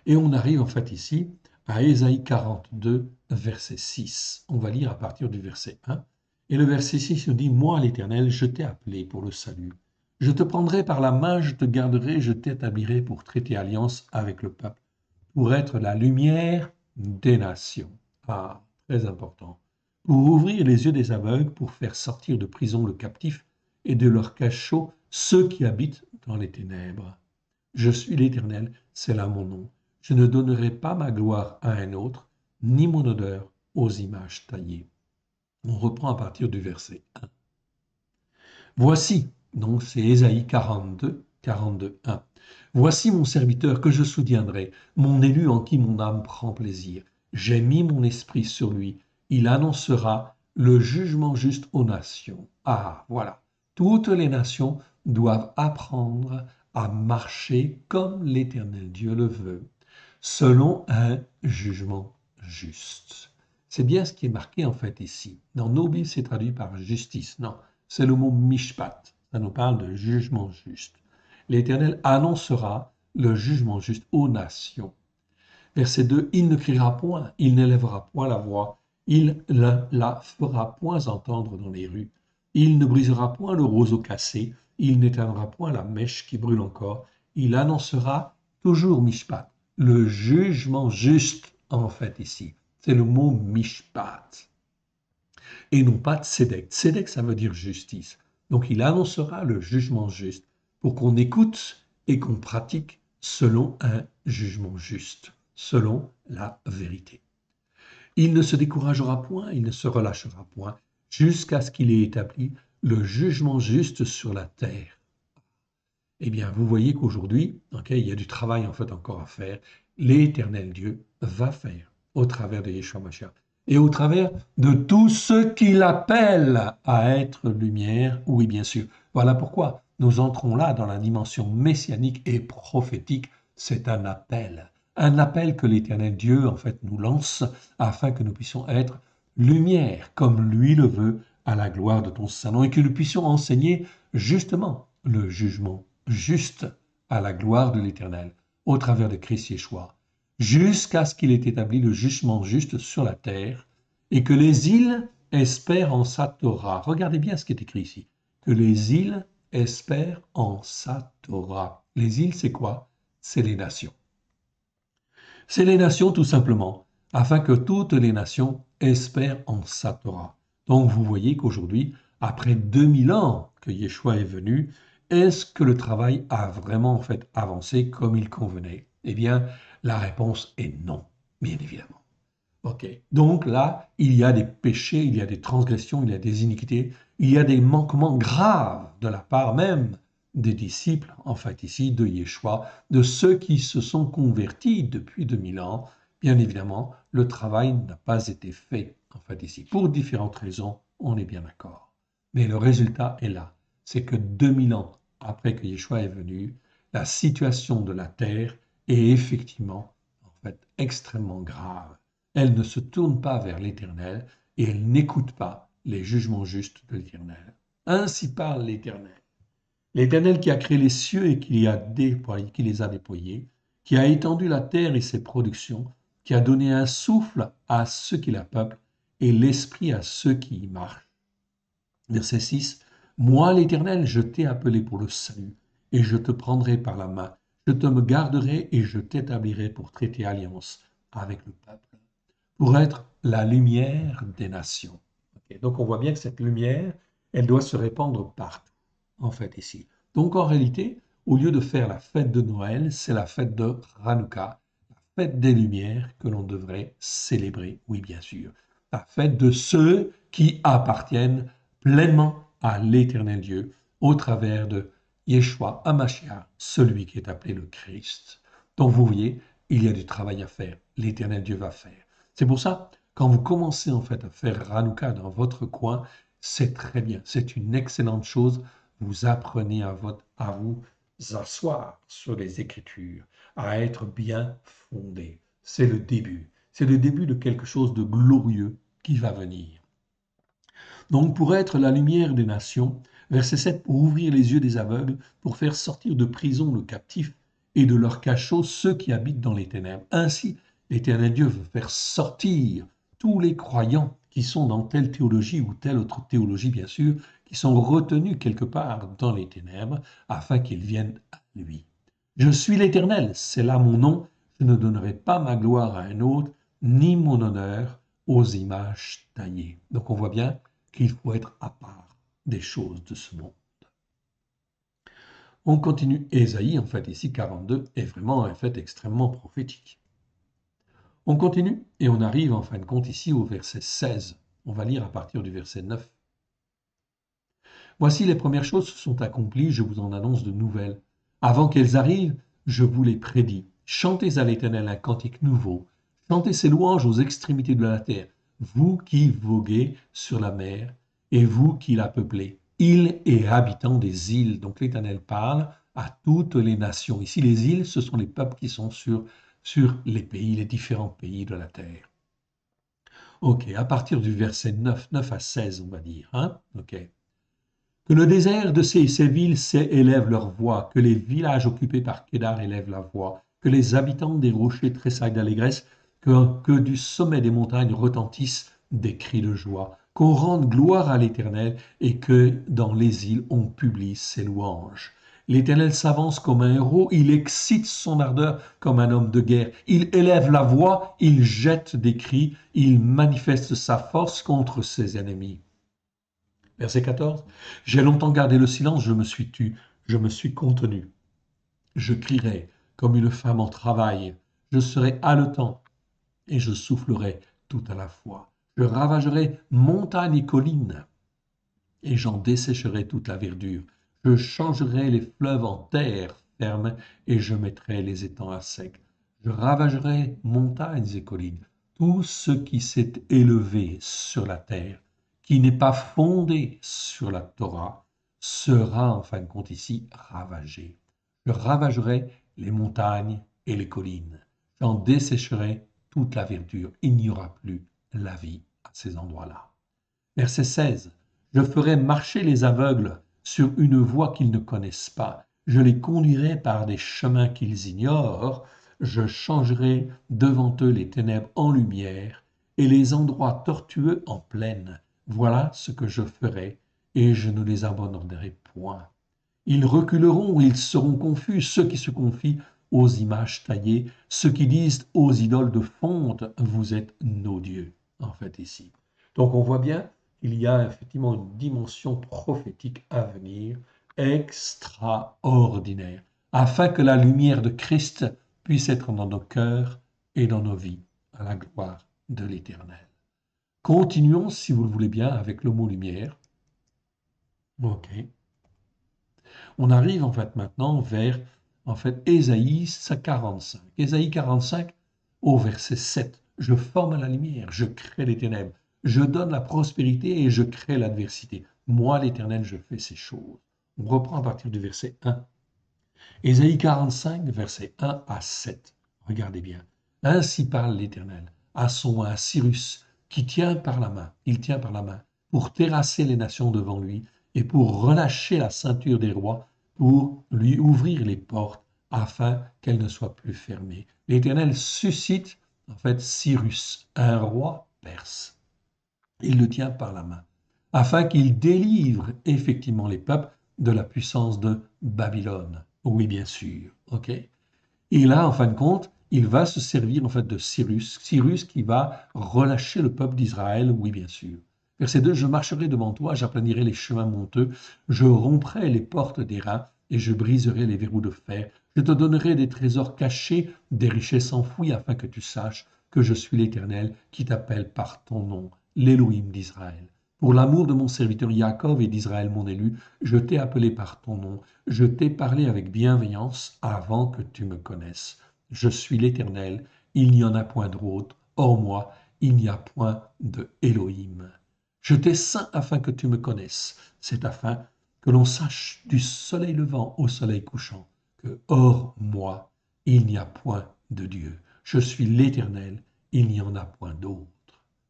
et on arrive en fait ici à Ésaïe 42, verset 6. On va lire à partir du verset 1. Et le verset 6 nous dit, « Moi, l'Éternel, je t'ai appelé pour le salut. Je te prendrai par la main, je te garderai, je t'établirai pour traiter alliance avec le peuple, pour être la lumière des nations. » Ah, très important. Pour ouvrir les yeux des aveugles, pour faire sortir de prison le captif et de leur cachot ceux qui habitent dans les ténèbres. Je suis l'Éternel, c'est là mon nom. Je ne donnerai pas ma gloire à un autre, ni mon odeur aux images taillées. On reprend à partir du verset 1. Voici, donc c'est Ésaïe 42, 1. Voici mon serviteur que je soutiendrai, mon élu en qui mon âme prend plaisir. J'ai mis mon esprit sur lui. Il annoncera le jugement juste aux nations. Ah, voilà. Toutes les nations doivent apprendre à marcher comme l'Éternel Dieu le veut, selon un jugement juste. C'est bien ce qui est marqué en fait ici. Dans nos Bibles, c'est traduit par justice. Non, c'est le mot mishpat. Ça nous parle de jugement juste. L'Éternel annoncera le jugement juste aux nations. Verset 2, il ne criera point, il n'élèvera point la voix, il ne la fera point entendre dans les rues. Il ne brisera point le roseau cassé, il n'éteindra point la mèche qui brûle encore. Il annoncera toujours mishpat, le jugement juste en fait ici. C'est le mot mishpat. Et non pas tzedek. Tzedek, ça veut dire justice. Donc il annoncera le jugement juste pour qu'on écoute et qu'on pratique selon un jugement juste, selon la vérité. Il ne se découragera point, il ne se relâchera point, jusqu'à ce qu'il ait établi le jugement juste sur la terre. Eh bien, vous voyez qu'aujourd'hui, il y a du travail en fait encore à faire. L'Éternel Dieu va faire au travers de Yeshua Mashiach et au travers de tous ceux qui l'appellent à être lumière. Oui, bien sûr. Voilà pourquoi nous entrons là dans la dimension messianique et prophétique. C'est un appel que l'Éternel Dieu en fait nous lance afin que nous puissions être lumière comme lui le veut à la gloire de ton Saint-Nom et que nous puissions enseigner justement le jugement juste à la gloire de l'Éternel au travers de Christ Yeshua, jusqu'à ce qu'il ait établi le jugement juste sur la terre et que les îles espèrent en sa Torah. Regardez bien ce qui est écrit ici. Que les îles espèrent en sa Torah. Les îles, c'est quoi? C'est les nations. C'est les nations tout simplement, afin que toutes les nations espèrent en sa Torah. Donc vous voyez qu'aujourd'hui, après 2000 ans que Yeshua est venu, est-ce que le travail a vraiment en fait avancé comme il convenait? Eh bien, la réponse est non, bien évidemment. Ok. Donc là, il y a des péchés, il y a des transgressions, il y a des iniquités Il y a des manquements graves de la part même des disciples, en fait ici, de Yeshua, de ceux qui se sont convertis depuis 2000 ans. Bien évidemment, le travail n'a pas été fait, en fait ici, pour différentes raisons, on est bien d'accord. Mais le résultat est là, c'est que 2000 ans après que Yeshua est venu, la situation de la terre est effectivement, en fait, extrêmement grave. Elle ne se tourne pas vers l'Éternel et elle n'écoute pas les jugements justes de l'Éternel. Ainsi parle l'Éternel. L'Éternel qui a créé les cieux et qui les a déployés, qui a étendu la terre et ses productions, qui a donné un souffle à ceux qui la peuplent et l'esprit à ceux qui y marchent. Verset 6. Moi, l'Éternel, je t'ai appelé pour le salut, et je te prendrai par la main, je te me garderai et je t'établirai pour traiter alliance avec le peuple, pour être la lumière des nations. Okay. Donc on voit bien que cette lumière, elle doit se répandre partout, en fait, ici. Donc en réalité, au lieu de faire la fête de Noël, c'est la fête de Hanouka, la fête des lumières que l'on devrait célébrer, oui bien sûr. La fête de ceux qui appartiennent pleinement à l'Éternel Dieu au travers de Yeshua HaMashiach, celui qui est appelé le Christ. Donc vous voyez, il y a du travail à faire. L'Éternel Dieu va faire. C'est pour ça, quand vous commencez en fait à faire Hanouka dans votre coin, c'est très bien, c'est une excellente chose. Vous apprenez à vous asseoir sur les Écritures, à être bien fondé. C'est le début. C'est le début de quelque chose de glorieux qui va venir. Donc pour être la lumière des nations, verset 7, pour ouvrir les yeux des aveugles, pour faire sortir de prison le captif et de leur cachot ceux qui habitent dans les ténèbres. Ainsi, l'Éternel Dieu veut faire sortir tous les croyants qui sont dans telle théologie ou telle autre théologie, bien sûr, qui sont retenus quelque part dans les ténèbres, afin qu'ils viennent à lui. Je suis l'Éternel, c'est là mon nom, je ne donnerai pas ma gloire à un autre, ni mon honneur aux images taillées. Donc on voit bien qu'il faut être à part des choses de ce monde. On continue. Ésaïe, en fait, ici, 42, est vraiment un fait extrêmement prophétique. On continue et on arrive en fin de compte ici au verset 16. On va lire à partir du verset 9. Voici les premières choses se sont accomplies, je vous en annonce de nouvelles. Avant qu'elles arrivent, je vous les prédis. Chantez à l'Éternel un cantique nouveau. Chantez ses louanges aux extrémités de la terre, vous qui voguez sur la mer et vous qui la peuplez, îles et habitants des îles. Donc l'Éternel parle à toutes les nations. Ici, les îles, ce sont les peuples qui sont sur les pays, les différents pays de la terre. Ok, à partir du verset 9, 9 à 16, on va dire. Hein? Ok. Que le désert de ces villes élève leur voix, que les villages occupés par Kédar élèvent la voix, que les habitants des rochers tressaillent d'allégresse, que du sommet des montagnes retentissent des cris de joie, qu'on rende gloire à l'Éternel et que dans les îles on publie ses louanges. L'Éternel s'avance comme un héros, il excite son ardeur comme un homme de guerre, il élève la voix, il jette des cris, il manifeste sa force contre ses ennemis. Verset 14. J'ai longtemps gardé le silence, je me suis tu, je me suis contenu. Je crierai comme une femme en travail, je serai haletant et je soufflerai tout à la fois. Je ravagerai montagnes et collines et j'en dessécherai toute la verdure. Je changerai les fleuves en terre ferme et je mettrai les étangs à sec. Je ravagerai montagnes et collines, tout ce qui s'est élevé sur la terre, qui n'est pas fondé sur la Torah, sera en fin de compte ici ravagé. Je ravagerai les montagnes et les collines. J'en dessécherai toute la verdure. Il n'y aura plus la vie à ces endroits-là. Verset 16. Je ferai marcher les aveugles sur une voie qu'ils ne connaissent pas. Je les conduirai par des chemins qu'ils ignorent. Je changerai devant eux les ténèbres en lumière et les endroits tortueux en plaine. Voilà ce que je ferai et je ne les abandonnerai point. Ils reculeront, ils seront confus, ceux qui se confient aux images taillées, ceux qui disent aux idoles de fonte, vous êtes nos dieux, en fait ici. Donc on voit bien qu'il y a effectivement une dimension prophétique à venir extraordinaire, afin que la lumière de Christ puisse être dans nos cœurs et dans nos vies, à la gloire de l'Éternel. Continuons, si vous le voulez bien, avec le mot lumière. Ok. On arrive en fait maintenant vers Ésaïe 45. Ésaïe 45 au verset 7. Je forme la lumière, je crée les ténèbres, je donne la prospérité et je crée l'adversité. Moi, l'Éternel, je fais ces choses. On reprend à partir du verset 1. Ésaïe 45, versets 1 à 7. Regardez bien. Ainsi parle l'Éternel à Cyrus, qui tient par la main, il tient par la main, pour terrasser les nations devant lui, et pour relâcher la ceinture des rois, pour lui ouvrir les portes, afin qu'elles ne soient plus fermées. L'Éternel suscite, Cyrus, un roi perse. Il le tient par la main, afin qu'il délivre effectivement les peuples de la puissance de Babylone. Oui, bien sûr. OK. Et là, en fin de compte, il va se servir de Cyrus, Cyrus qui va relâcher le peuple d'Israël, oui, bien sûr. Verset 2, je marcherai devant toi, j'aplanirai les chemins monteux, je romprai les portes d'airain et je briserai les verrous de fer. Je te donnerai des trésors cachés, des richesses enfouies, afin que tu saches que je suis l'Éternel qui t'appelle par ton nom, l'Élohim d'Israël. Pour l'amour de mon serviteur Jacob et d'Israël mon élu, je t'ai appelé par ton nom, je t'ai parlé avec bienveillance avant que tu me connaisses. Je suis l'Éternel, il n'y en a point d'autre. Hors moi, il n'y a point de Elohim. Je t'ai saint afin que tu me connaisses. C'est afin que l'on sache du soleil levant au soleil couchant que hors moi, il n'y a point de Dieu. Je suis l'Éternel, il n'y en a point d'autre.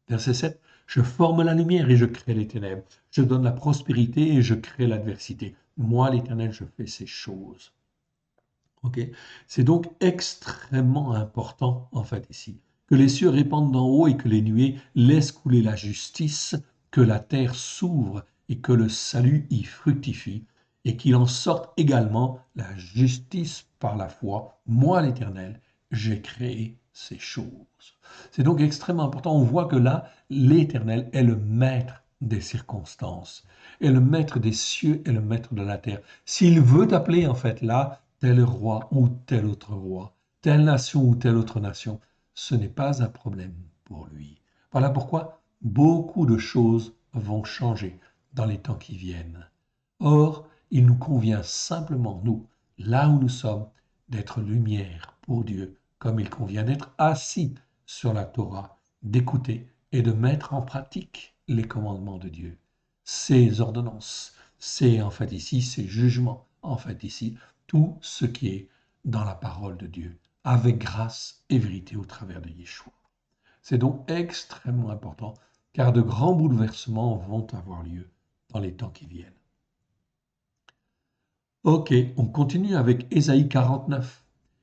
Verset 7. Je forme la lumière et je crée les ténèbres. Je donne la prospérité et je crée l'adversité. Moi, l'Éternel, je fais ces choses. Ok. C'est donc extrêmement important, ici, que les cieux répandent d'en haut et que les nuées laissent couler la justice, que la terre s'ouvre et que le salut y fructifie, et qu'il en sorte également la justice par la foi. Moi, l'Éternel, j'ai créé ces choses. C'est donc extrêmement important. On voit que là, l'Éternel est le maître des circonstances, est le maître des cieux et le maître de la terre. S'il veut t'appeler, là, tel roi ou tel autre roi, telle nation ou telle autre nation, ce n'est pas un problème pour lui. Voilà pourquoi beaucoup de choses vont changer dans les temps qui viennent. Or, il nous convient simplement, nous, là où nous sommes, d'être lumière pour Dieu, comme il convient d'être assis sur la Torah, d'écouter et de mettre en pratique les commandements de Dieu, ses ordonnances, ses ici, ses jugements, ici, tout ce qui est dans la parole de Dieu, avec grâce et vérité au travers de Yeshua. C'est donc extrêmement important, car de grands bouleversements vont avoir lieu dans les temps qui viennent. Ok, on continue avec Ésaïe 49.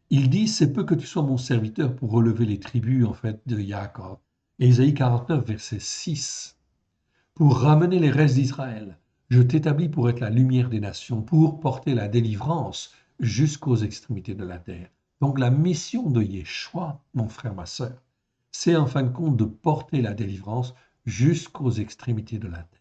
Il dit, c'est peu que tu sois mon serviteur pour relever les tribus de Jacob. Ésaïe 49, verset 6. Pour ramener les restes d'Israël, je t'établis pour être la lumière des nations, pour porter la délivrance jusqu'aux extrémités de la terre. Donc la mission de Yeshua, mon frère, ma sœur, c'est en fin de compte de porter la délivrance jusqu'aux extrémités de la terre.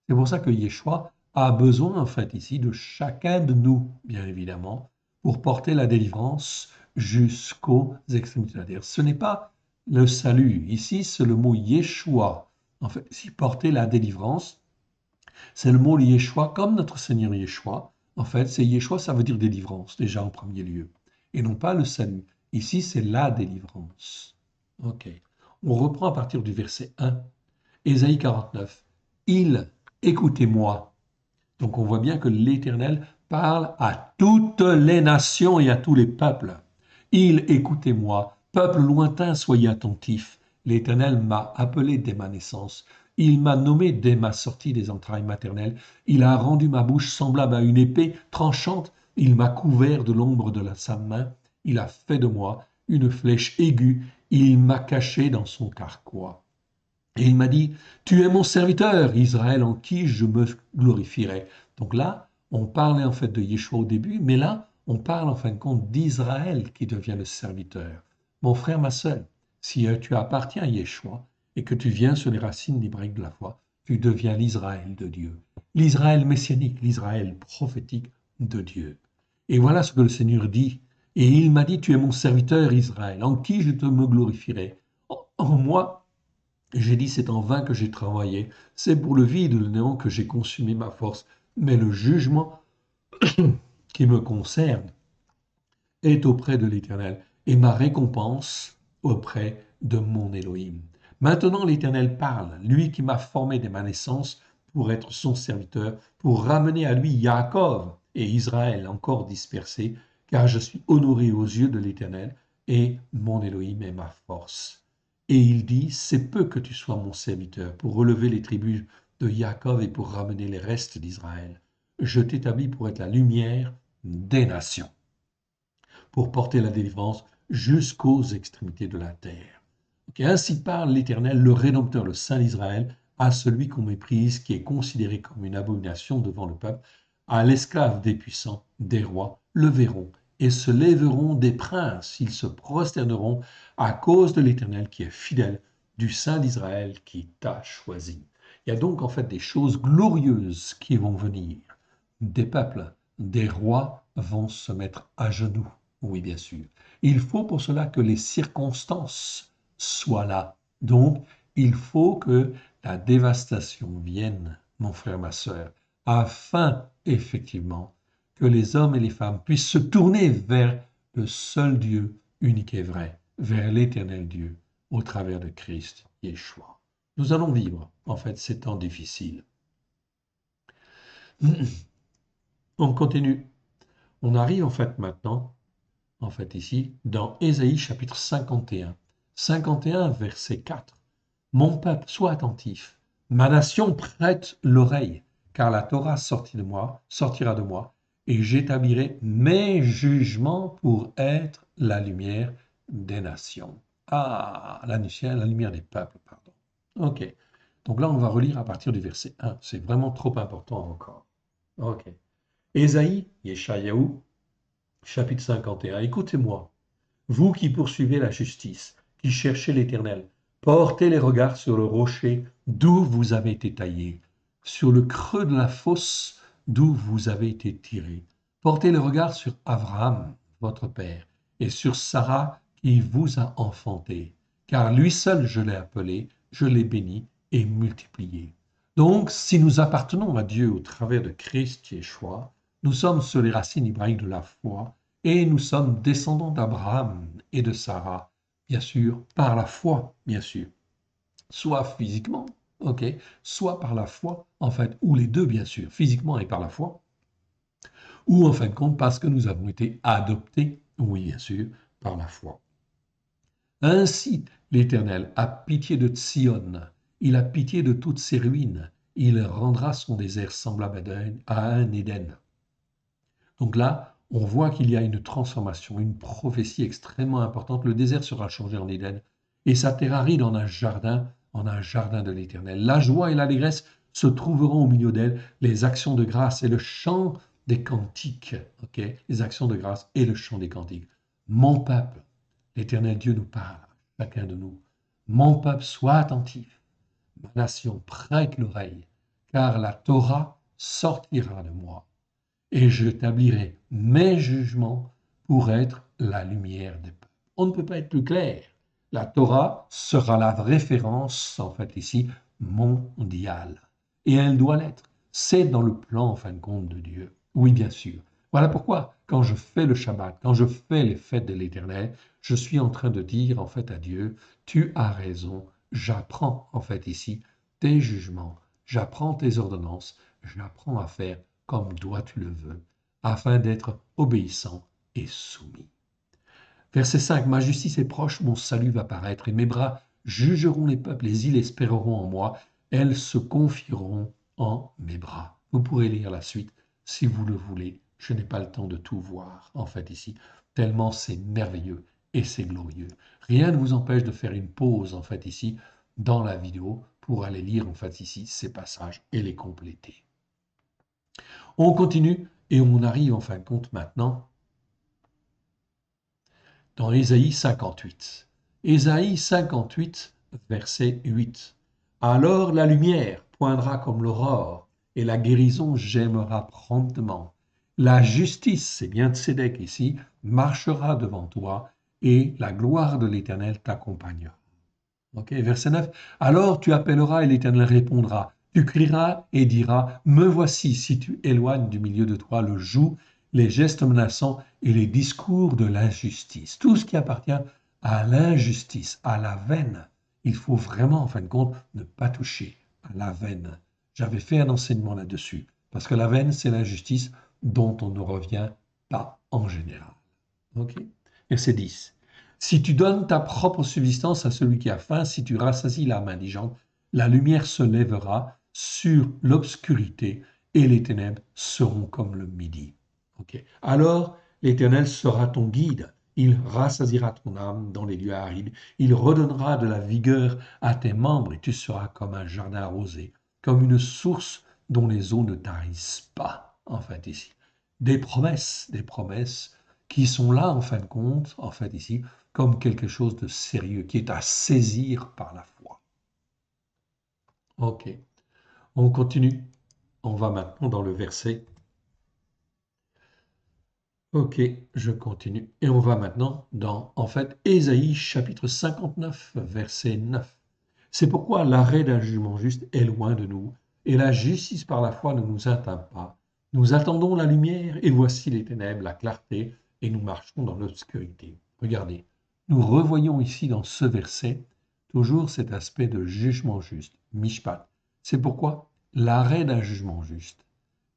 C'est pour ça que Yeshua a besoin ici de chacun de nous, bien évidemment, pour porter la délivrance jusqu'aux extrémités de la terre. Ce n'est pas le salut. Ici, c'est le mot Yeshua. Si porter la délivrance, c'est le mot Yeshua, comme notre Seigneur Yeshua. C'est Yeshua, ça veut dire délivrance, déjà en premier lieu, et non pas le salut. Ici, c'est la délivrance. Ok. On reprend à partir du verset 1, Ésaïe 49. Écoutez-moi. Donc on voit bien que l'Éternel parle à toutes les nations et à tous les peuples. Écoutez-moi. Peuple lointain, soyez attentifs. L'Éternel m'a appelé dès ma naissance. Il m'a nommé dès ma sortie des entrailles maternelles. Il a rendu ma bouche semblable à une épée tranchante. Il m'a couvert de l'ombre de sa main. Il a fait de moi une flèche aiguë. Il m'a caché dans son carquois. Et il m'a dit, tu es mon serviteur, Israël, en qui je me glorifierai. Donc là, on parlait de Yeshua au début, mais là, on parle en fin de compte d'Israël qui devient le serviteur. Mon frère, ma sœur, si tu appartiens à Yeshua et que tu viens sur les racines hébraïques de la foi, tu deviens l'Israël de Dieu, l'Israël messianique, l'Israël prophétique de Dieu. Et voilà ce que le Seigneur dit. Et il m'a dit, tu es mon serviteur, Israël, en qui je te me glorifierai. En moi, j'ai dit, c'est en vain que j'ai travaillé, c'est pour le vide, le néant que j'ai consumé ma force. mais le jugement qui me concerne est auprès de l'Éternel, et ma récompense auprès de mon Élohim. Maintenant l'Éternel parle, lui qui m'a formé dès ma naissance pour être son serviteur, pour ramener à lui Yaakov et Israël encore dispersés, car je suis honoré aux yeux de l'Éternel, et mon Élohim est ma force. Et il dit, c'est peu que tu sois mon serviteur, pour relever les tribus de Yaakov et pour ramener les restes d'Israël. Je t'établis pour être la lumière des nations, pour porter la délivrance jusqu'aux extrémités de la terre. Okay, ainsi parle l'Éternel, le Rédempteur, le Saint d'Israël, à celui qu'on méprise, qui est considéré comme une abomination devant le peuple, à l'esclave des puissants, des rois, le verront, et se lèveront des princes, ils se prosterneront à cause de l'Éternel qui est fidèle, du Saint d'Israël qui t'a choisi. Il y a donc en fait des choses glorieuses qui vont venir. Des peuples, des rois vont se mettre à genoux. Oui, bien sûr. Il faut pour cela que les circonstances soient là. Donc, il faut que la dévastation vienne, mon frère, ma sœur, afin, effectivement, que les hommes et les femmes puissent se tourner vers le seul Dieu unique et vrai, vers l'éternel Dieu, au travers de Christ Yeshua. Nous allons vivre, en fait, ces temps difficiles. On continue. On arrive, en fait, maintenant, en fait, ici, dans Ésaïe chapitre 51. 51, verset 4. Mon peuple, sois attentif. Ma nation prête l'oreille, car la Torah sortira de moi, et j'établirai mes jugements pour être la lumière des nations. Ah, la lumière des peuples, pardon. Ok. Donc là, on va relire à partir du verset 1. C'est vraiment trop important encore. Ok. Ésaïe, Yeshayahu, chapitre 51. Écoutez-moi, vous qui poursuivez la justice, qui cherchez l'Éternel, portez les regards sur le rocher d'où vous avez été taillé, sur le creux de la fosse d'où vous avez été tiré. Portez les regards sur Abraham, votre père, et sur Sarah qui vous a enfanté, car lui seul je l'ai appelé, je l'ai béni et multiplié. Donc, si nous appartenons à Dieu au travers de Christ Yeshua, nous sommes sur les racines hébraïques de la foi, et nous sommes descendants d'Abraham et de Sarah, bien sûr, par la foi, bien sûr. Soit physiquement, ok, soit par la foi, en fait, ou les deux, bien sûr, physiquement et par la foi, ou en fin de compte parce que nous avons été adoptés, oui, bien sûr, par la foi. Ainsi, l'Éternel a pitié de Sion, il a pitié de toutes ses ruines, il rendra son désert semblable à un Éden. Donc là, on voit qu'il y a une transformation, une prophétie extrêmement importante. Le désert sera changé en Éden et sa terre aride en un jardin de l'Éternel. La joie et l'allégresse se trouveront au milieu d'elle, les actions de grâce et le chant des cantiques. Okay, les actions de grâce et le chant des cantiques. Mon peuple, l'Éternel Dieu nous parle, chacun de nous. Mon peuple, sois attentif. Ma nation, prête l'oreille, car la Torah sortira de moi et j'établirai mes jugements pour être la lumière des peuples. On ne peut pas être plus clair. La Torah sera la référence, en fait, ici, mondiale. Et elle doit l'être. C'est dans le plan, en fin de compte, de Dieu. Oui, bien sûr. Voilà pourquoi, quand je fais le Shabbat, quand je fais les fêtes de l'Éternel, je suis en train de dire, en fait, à Dieu, tu as raison, j'apprends, en fait, ici, tes jugements, j'apprends tes ordonnances, j'apprends à faire comme toi tu le veux, afin d'être obéissant et soumis. Verset 5, ma justice est proche, mon salut va paraître, et mes bras jugeront les peuples, les îles espéreront en moi, elles se confieront en mes bras. Vous pourrez lire la suite si vous le voulez. Je n'ai pas le temps de tout voir, en fait, ici, tellement c'est merveilleux et c'est glorieux. Rien ne vous empêche de faire une pause, en fait, ici, dans la vidéo, pour aller lire, en fait, ici, ces passages et les compléter. On continue et on arrive en fin de compte maintenant dans Ésaïe 58. Ésaïe 58, verset 8. Alors la lumière poindra comme l'aurore et la guérison gemmera promptement. La justice, c'est bien Tzédek ici, marchera devant toi et la gloire de l'Éternel t'accompagnera. Okay, verset 9. Alors tu appelleras et l'Éternel répondra. Tu crieras et diras, me voici si tu éloignes du milieu de toi le joug, les gestes menaçants et les discours de l'injustice. Tout ce qui appartient à l'injustice, à la veine. Il faut vraiment, en fin de compte, ne pas toucher à la veine. J'avais fait un enseignement là-dessus, parce que la veine, c'est l'injustice dont on ne revient pas en général. Ok. Verset 10. Si tu donnes ta propre subsistance à celui qui a faim, si tu rassasies l'âme indigente, la lumière se lèvera sur l'obscurité et les ténèbres seront comme le midi. Okay. Alors l'Éternel sera ton guide, il rassasiera ton âme dans les lieux arides, il redonnera de la vigueur à tes membres et tu seras comme un jardin arrosé, comme une source dont les eaux ne tarissent pas. En fait, ici, des promesses qui sont là, en fin de compte, en fait, ici, comme quelque chose de sérieux, qui est à saisir par la foi. Ok, on continue. On va maintenant dans le verset. Ok, je continue. Et on va maintenant dans, en fait, Ésaïe chapitre 59, verset 9. C'est pourquoi l'arrêt d'un jugement juste est loin de nous, et la justice par la foi ne nous atteint pas. Nous attendons la lumière, et voici les ténèbres, la clarté, et nous marchons dans l'obscurité. Regardez, nous revoyons ici dans ce verset toujours cet aspect de jugement juste, mishpat. C'est pourquoi l'arrêt d'un jugement juste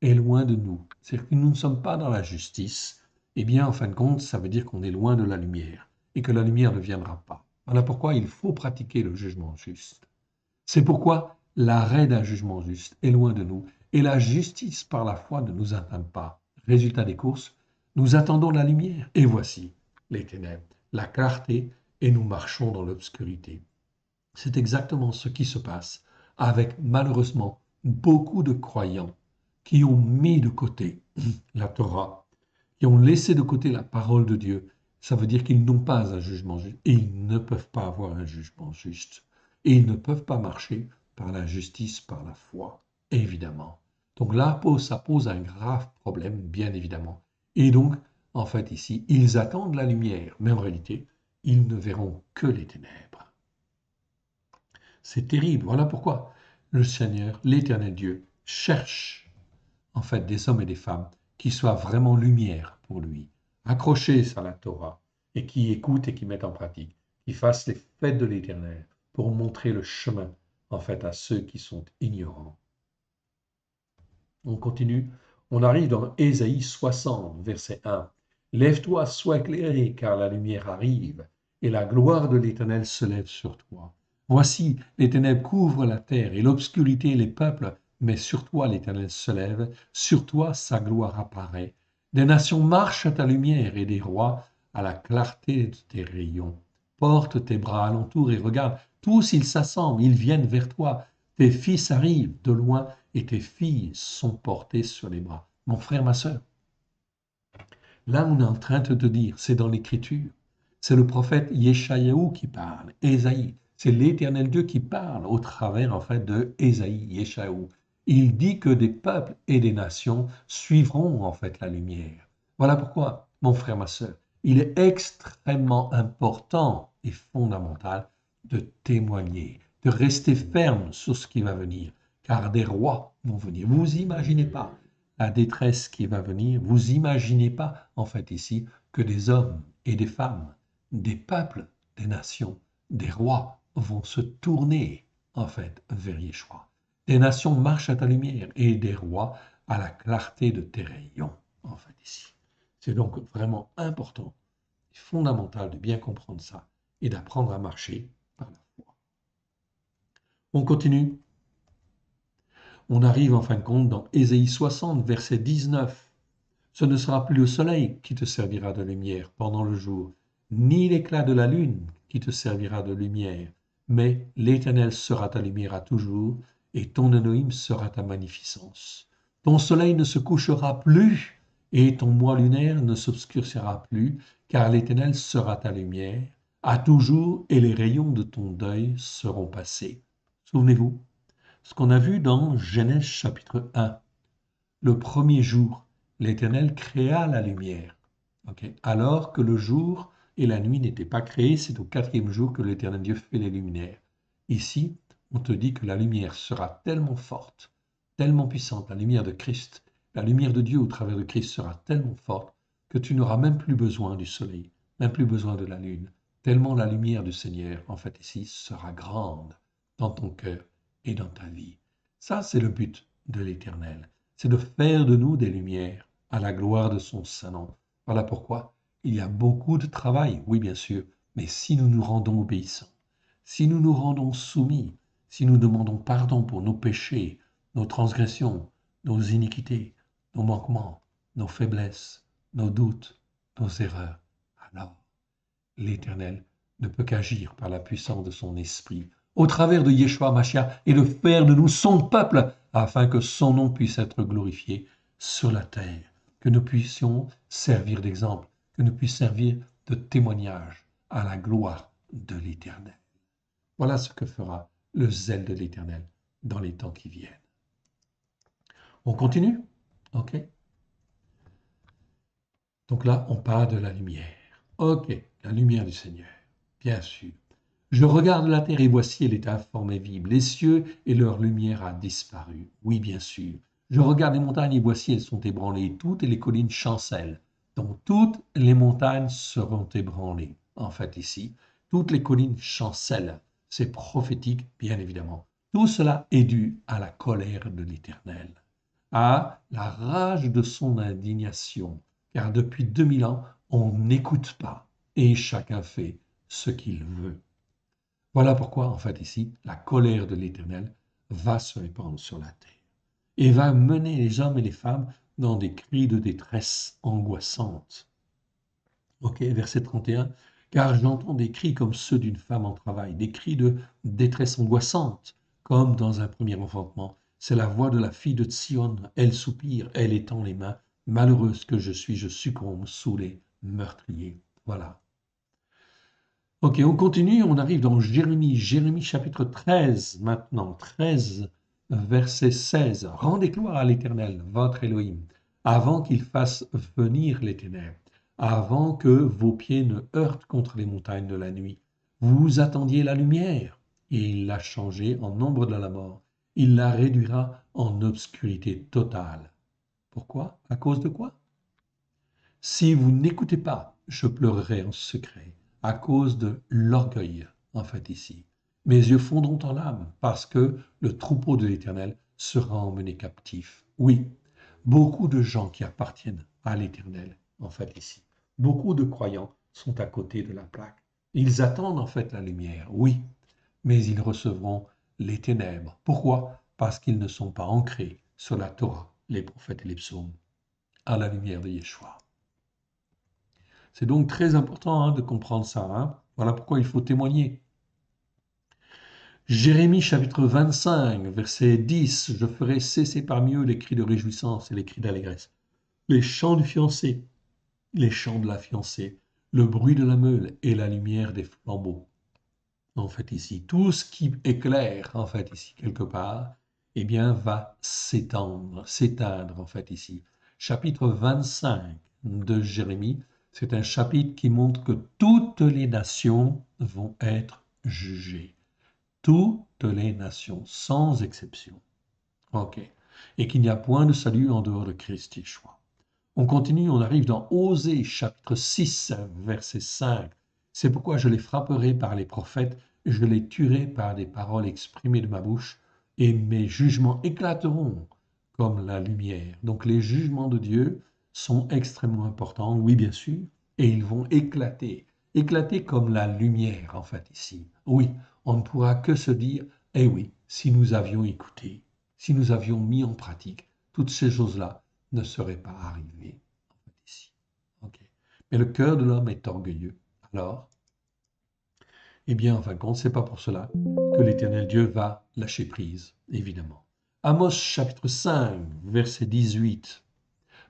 est loin de nous. C'est-à-dire que nous ne sommes pas dans la justice. Eh bien, en fin de compte, ça veut dire qu'on est loin de la lumière et que la lumière ne viendra pas. Voilà pourquoi il faut pratiquer le jugement juste. C'est pourquoi l'arrêt d'un jugement juste est loin de nous et la justice par la foi ne nous atteint pas. Résultat des courses, nous attendons la lumière et voici les ténèbres, la clarté et nous marchons dans l'obscurité. C'est exactement ce qui se passe avec malheureusement beaucoup de croyants qui ont mis de côté la Torah, qui ont laissé de côté la parole de Dieu. Ça veut dire qu'ils n'ont pas un jugement juste et ils ne peuvent pas avoir un jugement juste. Et ils ne peuvent pas marcher par la justice, par la foi, évidemment. Donc là, ça pose un grave problème, bien évidemment. Et donc, en fait, ici, ils attendent la lumière, mais en réalité, ils ne verront que les ténèbres. C'est terrible. Voilà pourquoi le Seigneur, l'Éternel Dieu, cherche en fait des hommes et des femmes qui soient vraiment lumière pour lui, accrochés à la Torah et qui écoutent et qui mettent en pratique, qui fassent les fêtes de l'Éternel pour montrer le chemin en fait à ceux qui sont ignorants. On continue. On arrive dans Ésaïe 60, verset 1. Lève-toi, sois éclairé, car la lumière arrive, et la gloire de l'Éternel se lève sur toi. Voici, les ténèbres couvrent la terre, et l'obscurité les peuples, mais sur toi l'Éternel se lève, sur toi sa gloire apparaît. Des nations marchent à ta lumière, et des rois à la clarté de tes rayons. Porte tes bras alentour et regarde, tous ils s'assemblent, ils viennent vers toi. Tes fils arrivent de loin, et tes filles sont portées sur les bras. Mon frère, ma sœur, là on est en train de te dire, c'est dans l'Écriture. C'est le prophète Yeshayahu qui parle, Ésaïe. C'est l'Éternel Dieu qui parle au travers en fait de Ésaïe, Yeshayahu. Il dit que des peuples et des nations suivront en fait la lumière. Voilà pourquoi, mon frère, ma sœur, il est extrêmement important et fondamental de témoigner, de rester ferme sur ce qui va venir, car des rois vont venir. Vous imaginez pas la détresse qui va venir. Vous imaginez pas, en fait, ici, que des hommes et des femmes, des peuples, des nations, des rois vont se tourner, en fait, vers Yeshua. Des nations marchent à ta lumière et des rois à la clarté de tes rayons, en fait, ici. C'est donc vraiment important, fondamental de bien comprendre ça et d'apprendre à marcher par la foi. On continue. On arrive en fin de compte dans Ésaïe 60, verset 19. Ce ne sera plus le soleil qui te servira de lumière pendant le jour, ni l'éclat de la lune qui te servira de lumière, mais l'Éternel sera ta lumière à toujours, et ton Elohim sera ta magnificence. Ton soleil ne se couchera plus, et ton mois lunaire ne s'obscurcira plus, car l'Éternel sera ta lumière, à toujours, et les rayons de ton deuil seront passés. Souvenez-vous, ce qu'on a vu dans Genèse chapitre 1, le premier jour, l'Éternel créa la lumière. Okay. Alors que le jour et la nuit n'étaient pas créés, c'est au quatrième jour que l'Éternel Dieu fait les luminaires. Ici, on te dit que la lumière sera tellement forte, tellement puissante, la lumière de Christ, la lumière de Dieu au travers de Christ sera tellement forte que tu n'auras même plus besoin du soleil, même plus besoin de la lune, tellement la lumière du Seigneur, en fait ici, sera grande dans ton cœur et dans ta vie. Ça, c'est le but de l'Éternel, c'est de faire de nous des lumières à la gloire de son saint nom. Voilà pourquoi il y a beaucoup de travail, oui bien sûr, mais si nous nous rendons obéissants, si nous nous rendons soumis, si nous demandons pardon pour nos péchés, nos transgressions, nos iniquités, nos manquements, nos faiblesses, nos doutes, nos erreurs, alors l'Éternel ne peut qu'agir par la puissance de son esprit au travers de Yeshua Mashiach et de faire de nous son peuple afin que son nom puisse être glorifié sur la terre, que nous puissions servir d'exemple, que nous puissions servir de témoignage à la gloire de l'Éternel. Voilà ce que fera le zèle de l'Éternel dans les temps qui viennent. On continue? OK. Donc là, on parle de la lumière. OK, la lumière du Seigneur, bien sûr. Je regarde la terre et voici, elle est informe et vive. Les cieux et leur lumière a disparu. Oui, bien sûr. Je regarde les montagnes et voici, elles sont ébranlées. Toutes les collines chancellent. Donc toutes les montagnes seront ébranlées. En fait, ici, toutes les collines chancellent. C'est prophétique, bien évidemment. Tout cela est dû à la colère de l'Éternel, à la rage de son indignation. Car depuis 2000 ans, on n'écoute pas et chacun fait ce qu'il veut. Voilà pourquoi, en fait, ici, la colère de l'Éternel va se répandre sur la terre et va mener les hommes et les femmes dans des cris de détresse angoissantes. Ok, verset 31. Car j'entends des cris comme ceux d'une femme en travail, des cris de détresse angoissante, comme dans un premier enfantement. C'est la voix de la fille de Sion. Elle soupire, elle étend les mains. Malheureuse que je suis, je succombe sous les meurtriers. Voilà. Ok, on continue, on arrive dans Jérémie chapitre 13 maintenant, 13, verset 16. Rendez gloire à l'Éternel, votre Elohim, avant qu'il fasse venir les ténèbres, avant que vos pieds ne heurtent contre les montagnes de la nuit. Vous attendiez la lumière, et il l'a changée en ombre de la mort. Il la réduira en obscurité totale. Pourquoi? À cause de quoi? Si vous n'écoutez pas, je pleurerai en secret à cause de l'orgueil, en fait, ici. Mes yeux fondront en larmes parce que le troupeau de l'Éternel sera emmené captif. Oui, beaucoup de gens qui appartiennent à l'Éternel, en fait, ici. Beaucoup de croyants sont à côté de la plaque. Ils attendent, en fait, la lumière, oui, mais ils recevront les ténèbres. Pourquoi? Parce qu'ils ne sont pas ancrés sur la Torah, les prophètes et les psaumes, à la lumière de Yeshua. C'est donc très important de comprendre ça. Voilà pourquoi il faut témoigner. Jérémie chapitre 25, verset 10. Je ferai cesser parmi eux les cris de réjouissance et les cris d'allégresse, les chants du fiancé, les chants de la fiancée, le bruit de la meule et la lumière des flambeaux. En fait, ici, tout ce qui éclaire, en fait, ici, quelque part, eh bien, va s'éteindre, en fait, ici. Chapitre 25 de Jérémie, c'est un chapitre qui montre que toutes les nations vont être jugées. Toutes les nations, sans exception. OK. Et qu'il n'y a point de salut en dehors de Christ Yeshua. On continue, on arrive dans Osée, chapitre 6, verset 5. C'est pourquoi je les frapperai par les prophètes, je les tuerai par des paroles exprimées de ma bouche, et mes jugements éclateront comme la lumière. Donc les jugements de Dieu sont extrêmement importants, oui bien sûr, et ils vont éclater, éclater comme la lumière en fait ici. Oui, on ne pourra que se dire, eh oui, si nous avions écouté, si nous avions mis en pratique toutes ces choses-là, ne serait pas arrivé ici. Okay. Mais le cœur de l'homme est orgueilleux. Alors, eh bien, en fin de compte, ce n'est pas pour cela que l'Éternel Dieu va lâcher prise, évidemment. Amos chapitre 5, verset 18.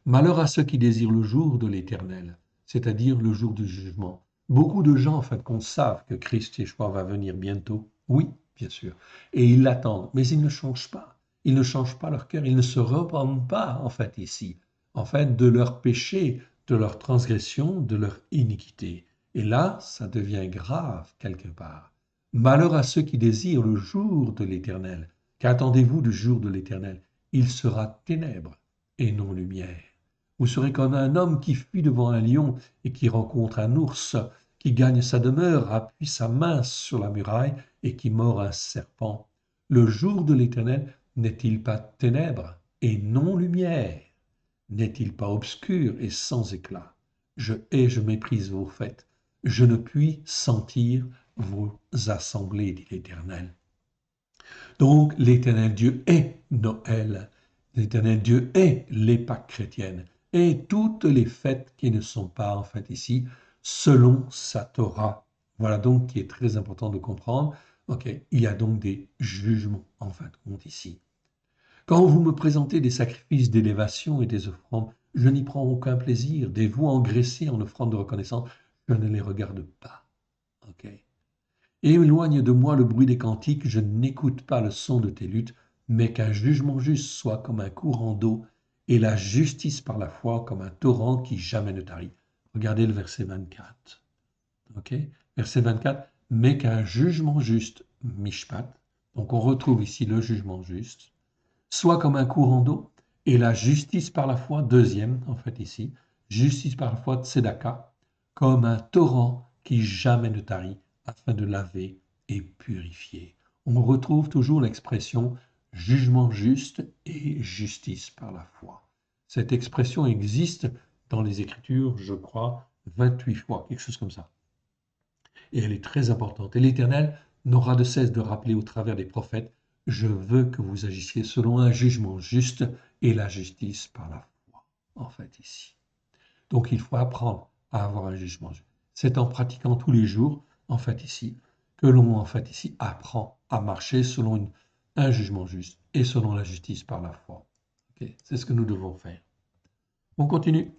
Malheur à ceux qui désirent le jour de l'Éternel, c'est-à-dire le jour du jugement. Beaucoup de gens, en fin de compte, savent que Christ Yeshua va venir bientôt. Oui, bien sûr. Et ils l'attendent, mais ils ne changent pas. Ils ne changent pas leur cœur, ils ne se repentent pas, en fait, ici, en fait, de leur péché, de leur transgression, de leur iniquité. Et là, ça devient grave quelque part. Malheur à ceux qui désirent le jour de l'Éternel. Qu'attendez-vous du jour de l'Éternel? Il sera ténèbres et non lumière. Vous serez comme un homme qui fuit devant un lion et qui rencontre un ours, qui gagne sa demeure, appuie sa main sur la muraille et qui mord un serpent. Le jour de l'Éternel n'est-il pas ténèbres et non lumière? N'est-il pas obscur et sans éclat? Je hais, je méprise vos fêtes. Je ne puis sentir vos assemblées, dit l'Éternel. Donc, l'Éternel Dieu est Noël. L'Éternel Dieu est les Pâques chrétiennes et toutes les fêtes qui ne sont pas en fait ici selon sa Torah. Voilà donc qui est très important de comprendre. Ok, il y a donc des jugements en fin de compte ici. Quand vous me présentez des sacrifices d'élévation et des offrandes, je n'y prends aucun plaisir. Des veaux engraissés en offrande de reconnaissance, je ne les regarde pas. Ok. Éloigne de moi le bruit des cantiques, je n'écoute pas le son de tes luttes, mais qu'un jugement juste soit comme un courant d'eau, et la justice par la foi comme un torrent qui jamais ne tarit. Regardez le verset 24. Ok. Verset 24, mais qu'un jugement juste, mishpat, donc on retrouve ici le jugement juste, soit comme un courant d'eau, et la justice par la foi, deuxième en fait ici, justice par la foi, tzedaka, comme un torrent qui jamais ne tarit, afin de laver et purifier. On retrouve toujours l'expression jugement juste et justice par la foi. Cette expression existe dans les Écritures, je crois, 28 fois, quelque chose comme ça. Et elle est très importante. Et l'Éternel n'aura de cesse de rappeler au travers des prophètes, je veux que vous agissiez selon un jugement juste et la justice par la foi, en fait, ici. Donc il faut apprendre à avoir un jugement juste. C'est en pratiquant tous les jours, en fait, ici, que l'on, en fait, ici, apprend à marcher selon un jugement juste et selon la justice par la foi. Okay. C'est ce que nous devons faire. On continue.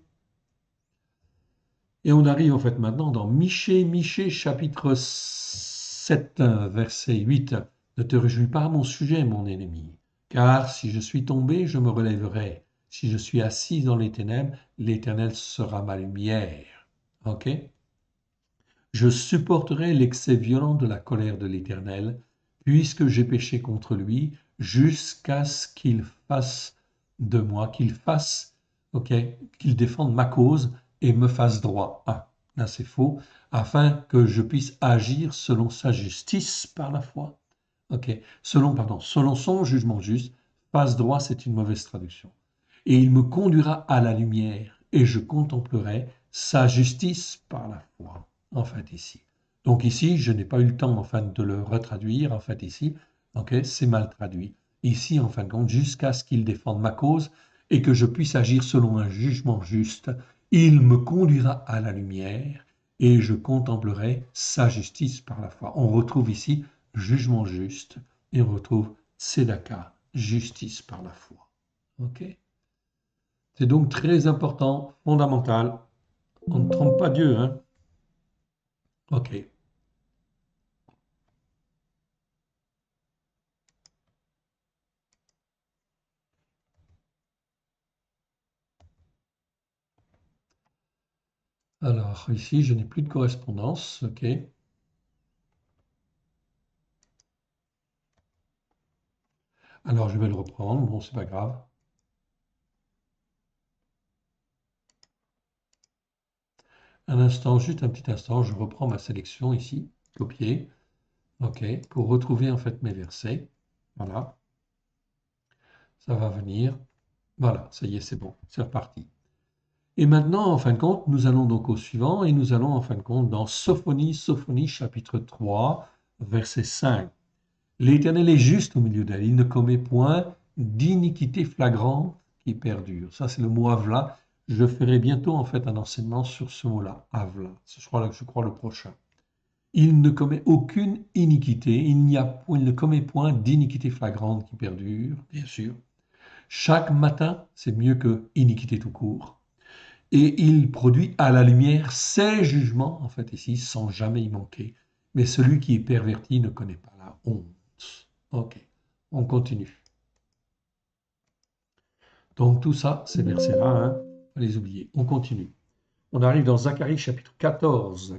Et on arrive en fait maintenant dans Michée chapitre 7, verset 8. Ne te réjouis pas à mon sujet, mon ennemi, car si je suis tombé, je me relèverai. Si je suis assis dans les ténèbres, l'Éternel sera ma lumière. Ok? Je supporterai l'excès violent de la colère de l'Éternel, puisque j'ai péché contre lui, jusqu'à ce qu'il fasse de moi, qu'il fasse, ok, qu'il défende ma cause et me fasse droit. Ah, là c'est faux, afin que je puisse agir selon sa justice par la foi. Ok, selon son jugement juste, fasse droit, c'est une mauvaise traduction. Et il me conduira à la lumière, et je contemplerai sa justice par la foi. En fait, ici. Donc ici, je n'ai pas eu le temps, en fin de le retraduire, en fait, ici. Ok, c'est mal traduit. Ici, en fin de compte, jusqu'à ce qu'il défende ma cause et que je puisse agir selon un jugement juste, il me conduira à la lumière et je contemplerai sa justice par la foi. On retrouve ici jugement juste et on retrouve tzedaka, justice par la foi. Ok? C'est donc très important, fondamental. On ne trompe pas Dieu, hein? Ok. Alors, ici, je n'ai plus de correspondance. OK. Alors, je vais le reprendre. Bon, c'est pas grave. Un instant, juste un petit instant. Je reprends ma sélection ici. Copier. OK. Pour retrouver, en fait, mes versets. Voilà. Ça va venir. Voilà. Ça y est, c'est bon. C'est reparti. Et maintenant, en fin de compte, nous allons donc au suivant et nous allons, en fin de compte, dans Sophonie, chapitre 3, verset 5. L'Éternel est juste au milieu d'elle. Il ne commet point d'iniquité flagrante qui perdure. Ça, c'est le mot Avla. Je ferai bientôt, en fait, un enseignement sur ce mot-là, Avla. Je crois le prochain. Il ne commet aucune iniquité. Il ne commet point d'iniquité flagrante qui perdure, bien sûr. Chaque matin, c'est mieux que iniquité tout court. Et il produit à la lumière ses jugements, en fait, ici, sans jamais y manquer. Mais celui qui est perverti ne connaît pas la honte. Ok, on continue. Donc tout ça, ces versets-là, hein, pas les oublier. On continue. On arrive dans Zacharie chapitre 14,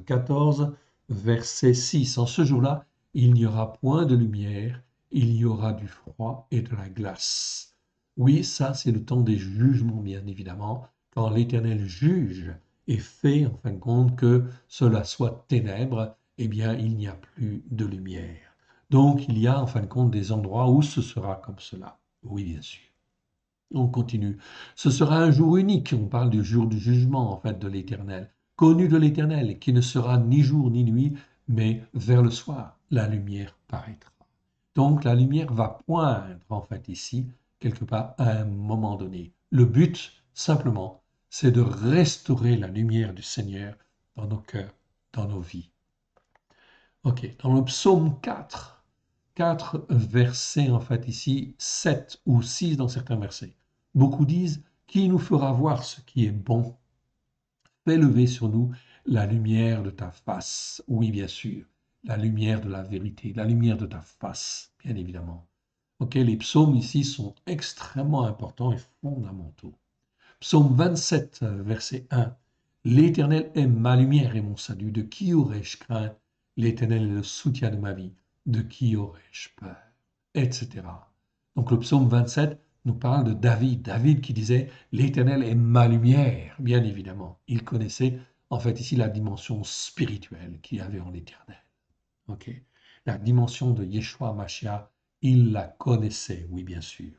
verset 6. En ce jour-là, il n'y aura point de lumière, il y aura du froid et de la glace. Oui, ça c'est le temps des jugements, bien évidemment, quand l'Éternel juge et fait en fin de compte que cela soit ténèbres, eh bien il n'y a plus de lumière. Donc il y a en fin de compte des endroits où ce sera comme cela. Oui, bien sûr. On continue. Ce sera un jour unique. On parle du jour du jugement, en fait, de l'Éternel. Connu de l'Éternel, qui ne sera ni jour ni nuit, mais vers le soir, la lumière paraîtra. Donc la lumière va poindre, en fait, ici, quelque part, à un moment donné. Le but, simplement, c'est de restaurer la lumière du Seigneur dans nos cœurs, dans nos vies. Ok, dans le psaume 4 versets, en fait, ici, 7 ou 6 dans certains versets. Beaucoup disent, qui nous fera voir ce qui est bon? Fais lever sur nous la lumière de ta face. Oui, bien sûr, la lumière de la vérité, la lumière de ta face, bien évidemment. Ok, les psaumes ici sont extrêmement importants et fondamentaux. Psaume 27, verset 1. L'Éternel est ma lumière et mon salut. De qui aurais-je craint? L'Éternel est le soutien de ma vie. De qui aurais-je peur? Etc. Donc le psaume 27 nous parle de David. David qui disait, l'Éternel est ma lumière, bien évidemment. Il connaissait en fait ici la dimension spirituelle qu'il y avait en l'Éternel. Ok, la dimension de Yeshua Mashiach, il la connaissait, oui bien sûr.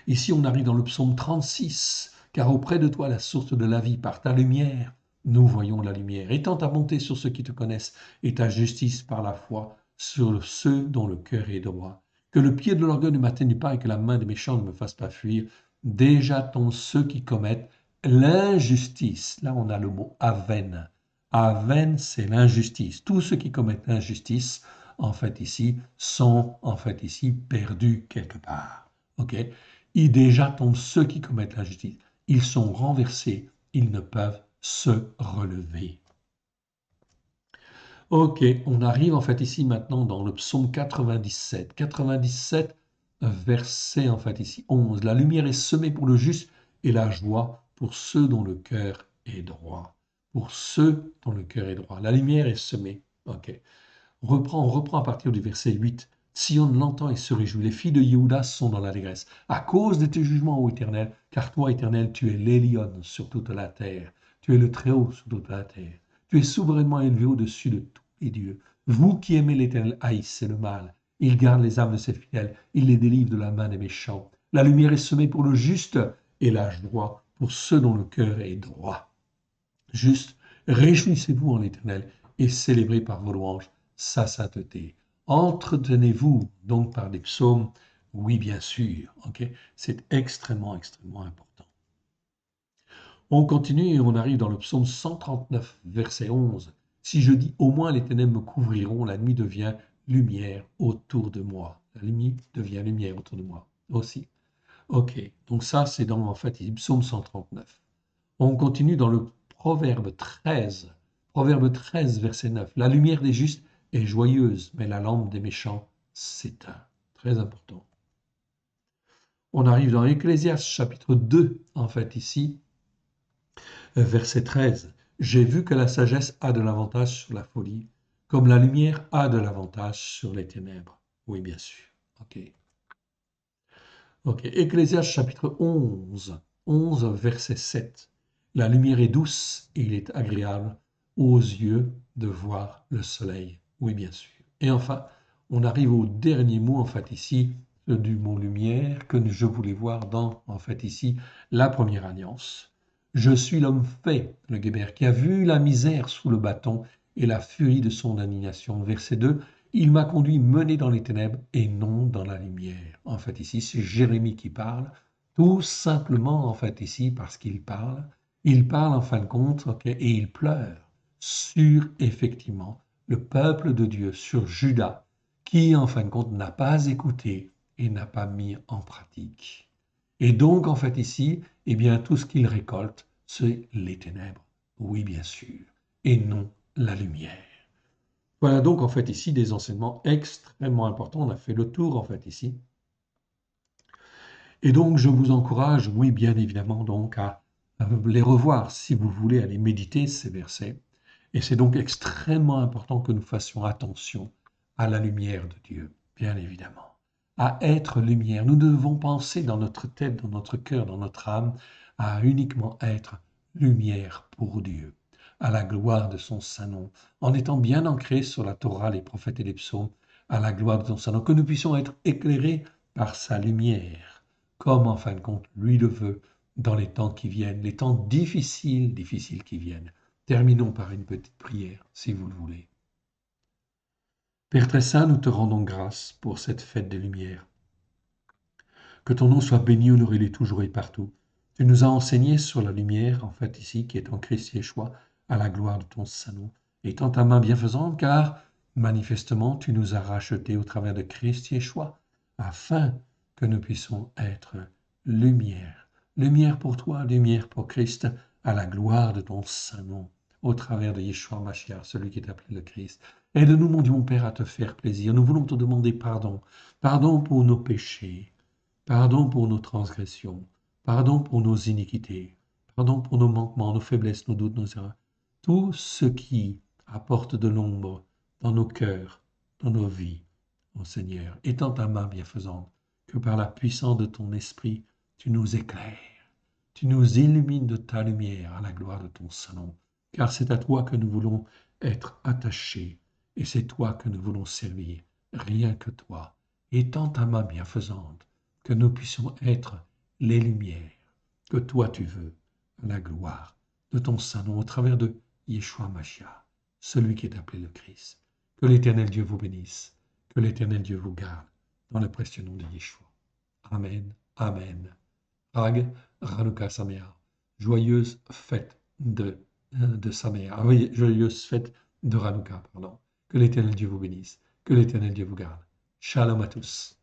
Ici, on arrive dans le psaume 36. Car auprès de toi, la source de la vie, par ta lumière, nous voyons la lumière. Étends ta bonté sur ceux qui te connaissent et ta justice par la foi sur ceux dont le cœur est droit. Que le pied de l'orgueil ne m'atteigne pas et que la main des méchants ne me fasse pas fuir. Déjà ton ceux qui commettent l'injustice. Là, on a le mot aven. Aven, c'est l'injustice. Tous ceux qui commettent l'injustice, en fait ici, sont en fait ici perdus quelque part. Ok? Et déjà tombent ceux qui commettent l'injustice. Ils sont renversés, ils ne peuvent se relever. Ok, on arrive en fait ici maintenant dans le psaume 97. 97, verset en fait ici 11. La lumière est semée pour le juste et la joie pour ceux dont le cœur est droit. Pour ceux dont le cœur est droit. La lumière est semée. Ok. On reprend à partir du verset 8. Sion l'entend et se réjouit. Les filles de Yehuda sont dans l'allégresse. À cause de tes jugements, ô Éternel, car toi, Éternel, tu es l'Élion sur toute la terre. Tu es le Très-Haut sur toute la terre. Tu es souverainement élevé au-dessus de tous les dieux. Vous qui aimez l'Éternel, haïssez le mal. Il garde les âmes de ses fidèles. Il les délivre de la main des méchants. La lumière est semée pour le juste et la joie pour ceux dont le cœur est droit. Juste, réjouissez-vous en l'Éternel et célébrez par vos louanges sa sainteté. Entretenez-vous donc par des psaumes, oui bien sûr, ok, c'est extrêmement, extrêmement important. On continue et on arrive dans le psaume 139, verset 11. Si je dis au moins les ténèbres me couvriront, la nuit devient lumière autour de moi. La nuit devient lumière autour de moi aussi. Ok, donc ça c'est dans en fait le psaume 139. On continue dans le Proverbe 13. Proverbe 13, verset 9. La lumière des justes est joyeuse, mais la lampe des méchants s'éteint. Très important. On arrive dans Ecclésiaste chapitre 2, en fait ici, verset 13. J'ai vu que la sagesse a de l'avantage sur la folie, comme la lumière a de l'avantage sur les ténèbres. Oui, bien sûr. Ok. Ok. Ecclésiaste chapitre 11, 11, verset 7. La lumière est douce et il est agréable aux yeux de voir le soleil. Oui, bien sûr. Et enfin, on arrive au dernier mot, en fait, ici, du mot lumière, que je voulais voir dans, en fait, ici, la première alliance. Je suis l'homme fait, le Guébert, qui a vu la misère sous le bâton et la furie de son indignation. Verset 2, il m'a conduit mené dans les ténèbres et non dans la lumière. En fait, ici, c'est Jérémie qui parle, tout simplement, en fait, ici, parce qu'il parle. Il parle, en fin de compte, okay, et il pleure sur, effectivement, le peuple de Dieu, sur Judas, qui, en fin de compte, n'a pas écouté et n'a pas mis en pratique. Et donc, en fait, ici, eh bien, tout ce qu'il récolte, c'est les ténèbres, oui, bien sûr, et non la lumière. Voilà donc, en fait, ici, des enseignements extrêmement importants. On a fait le tour, en fait, ici. Et donc, je vous encourage, oui, bien évidemment, donc, à les revoir, si vous voulez aller méditer ces versets, Et c'est donc extrêmement important que nous fassions attention à la lumière de Dieu, bien évidemment. À être lumière. Nous devons penser dans notre tête, dans notre cœur, dans notre âme, à uniquement être lumière pour Dieu, à la gloire de son saint nom, en étant bien ancrés sur la Torah, les prophètes et les psaumes, à la gloire de son saint nom, que nous puissions être éclairés par sa lumière, comme en fin de compte lui le veut dans les temps qui viennent, les temps difficiles, difficiles qui viennent. Terminons par une petite prière, si vous le voulez. Père très saint, nous te rendons grâce pour cette fête des Lumières. Que ton nom soit béni, honoré toujours et partout. Tu nous as enseigné sur la lumière, en fait ici, qui est en Christ Yeshua, à la gloire de ton saint nom. Étends ta main bienfaisante, car manifestement tu nous as rachetés au travers de Christ Yeshua, afin que nous puissions être lumière. Lumière pour toi, lumière pour Christ, à la gloire de ton saint nom, au travers de Yeshua Mashiach, celui qui est appelé le Christ. Aide-nous, mon Dieu, mon Père, à te faire plaisir. Nous voulons te demander pardon. Pardon pour nos péchés. Pardon pour nos transgressions, pardon pour nos iniquités, pardon pour nos manquements, nos faiblesses, nos doutes, nos erreurs. Tout ce qui apporte de l'ombre dans nos cœurs, dans nos vies, mon Seigneur, étends ta main bienfaisante, que par la puissance de ton esprit, tu nous éclaires, tu nous illumines de ta lumière à la gloire de ton saint nom, car c'est à toi que nous voulons être attachés, et c'est toi que nous voulons servir, rien que toi. Étends ta main bienfaisante, que nous puissions être les lumières que toi tu veux, à la gloire de ton saint nom, au travers de Yeshua Mashiach, celui qui est appelé le Christ. Que l'Éternel Dieu vous bénisse, que l'Éternel Dieu vous garde, dans le précieux nom de Yeshua. Amen, Amen. Hag Hanouka Sameach. Joyeuse fête de Sameach. Ah oui, joyeuse fête de Hanouka, pardon. Que l'Éternel Dieu vous bénisse, que l'Éternel Dieu vous garde. Shalom à tous.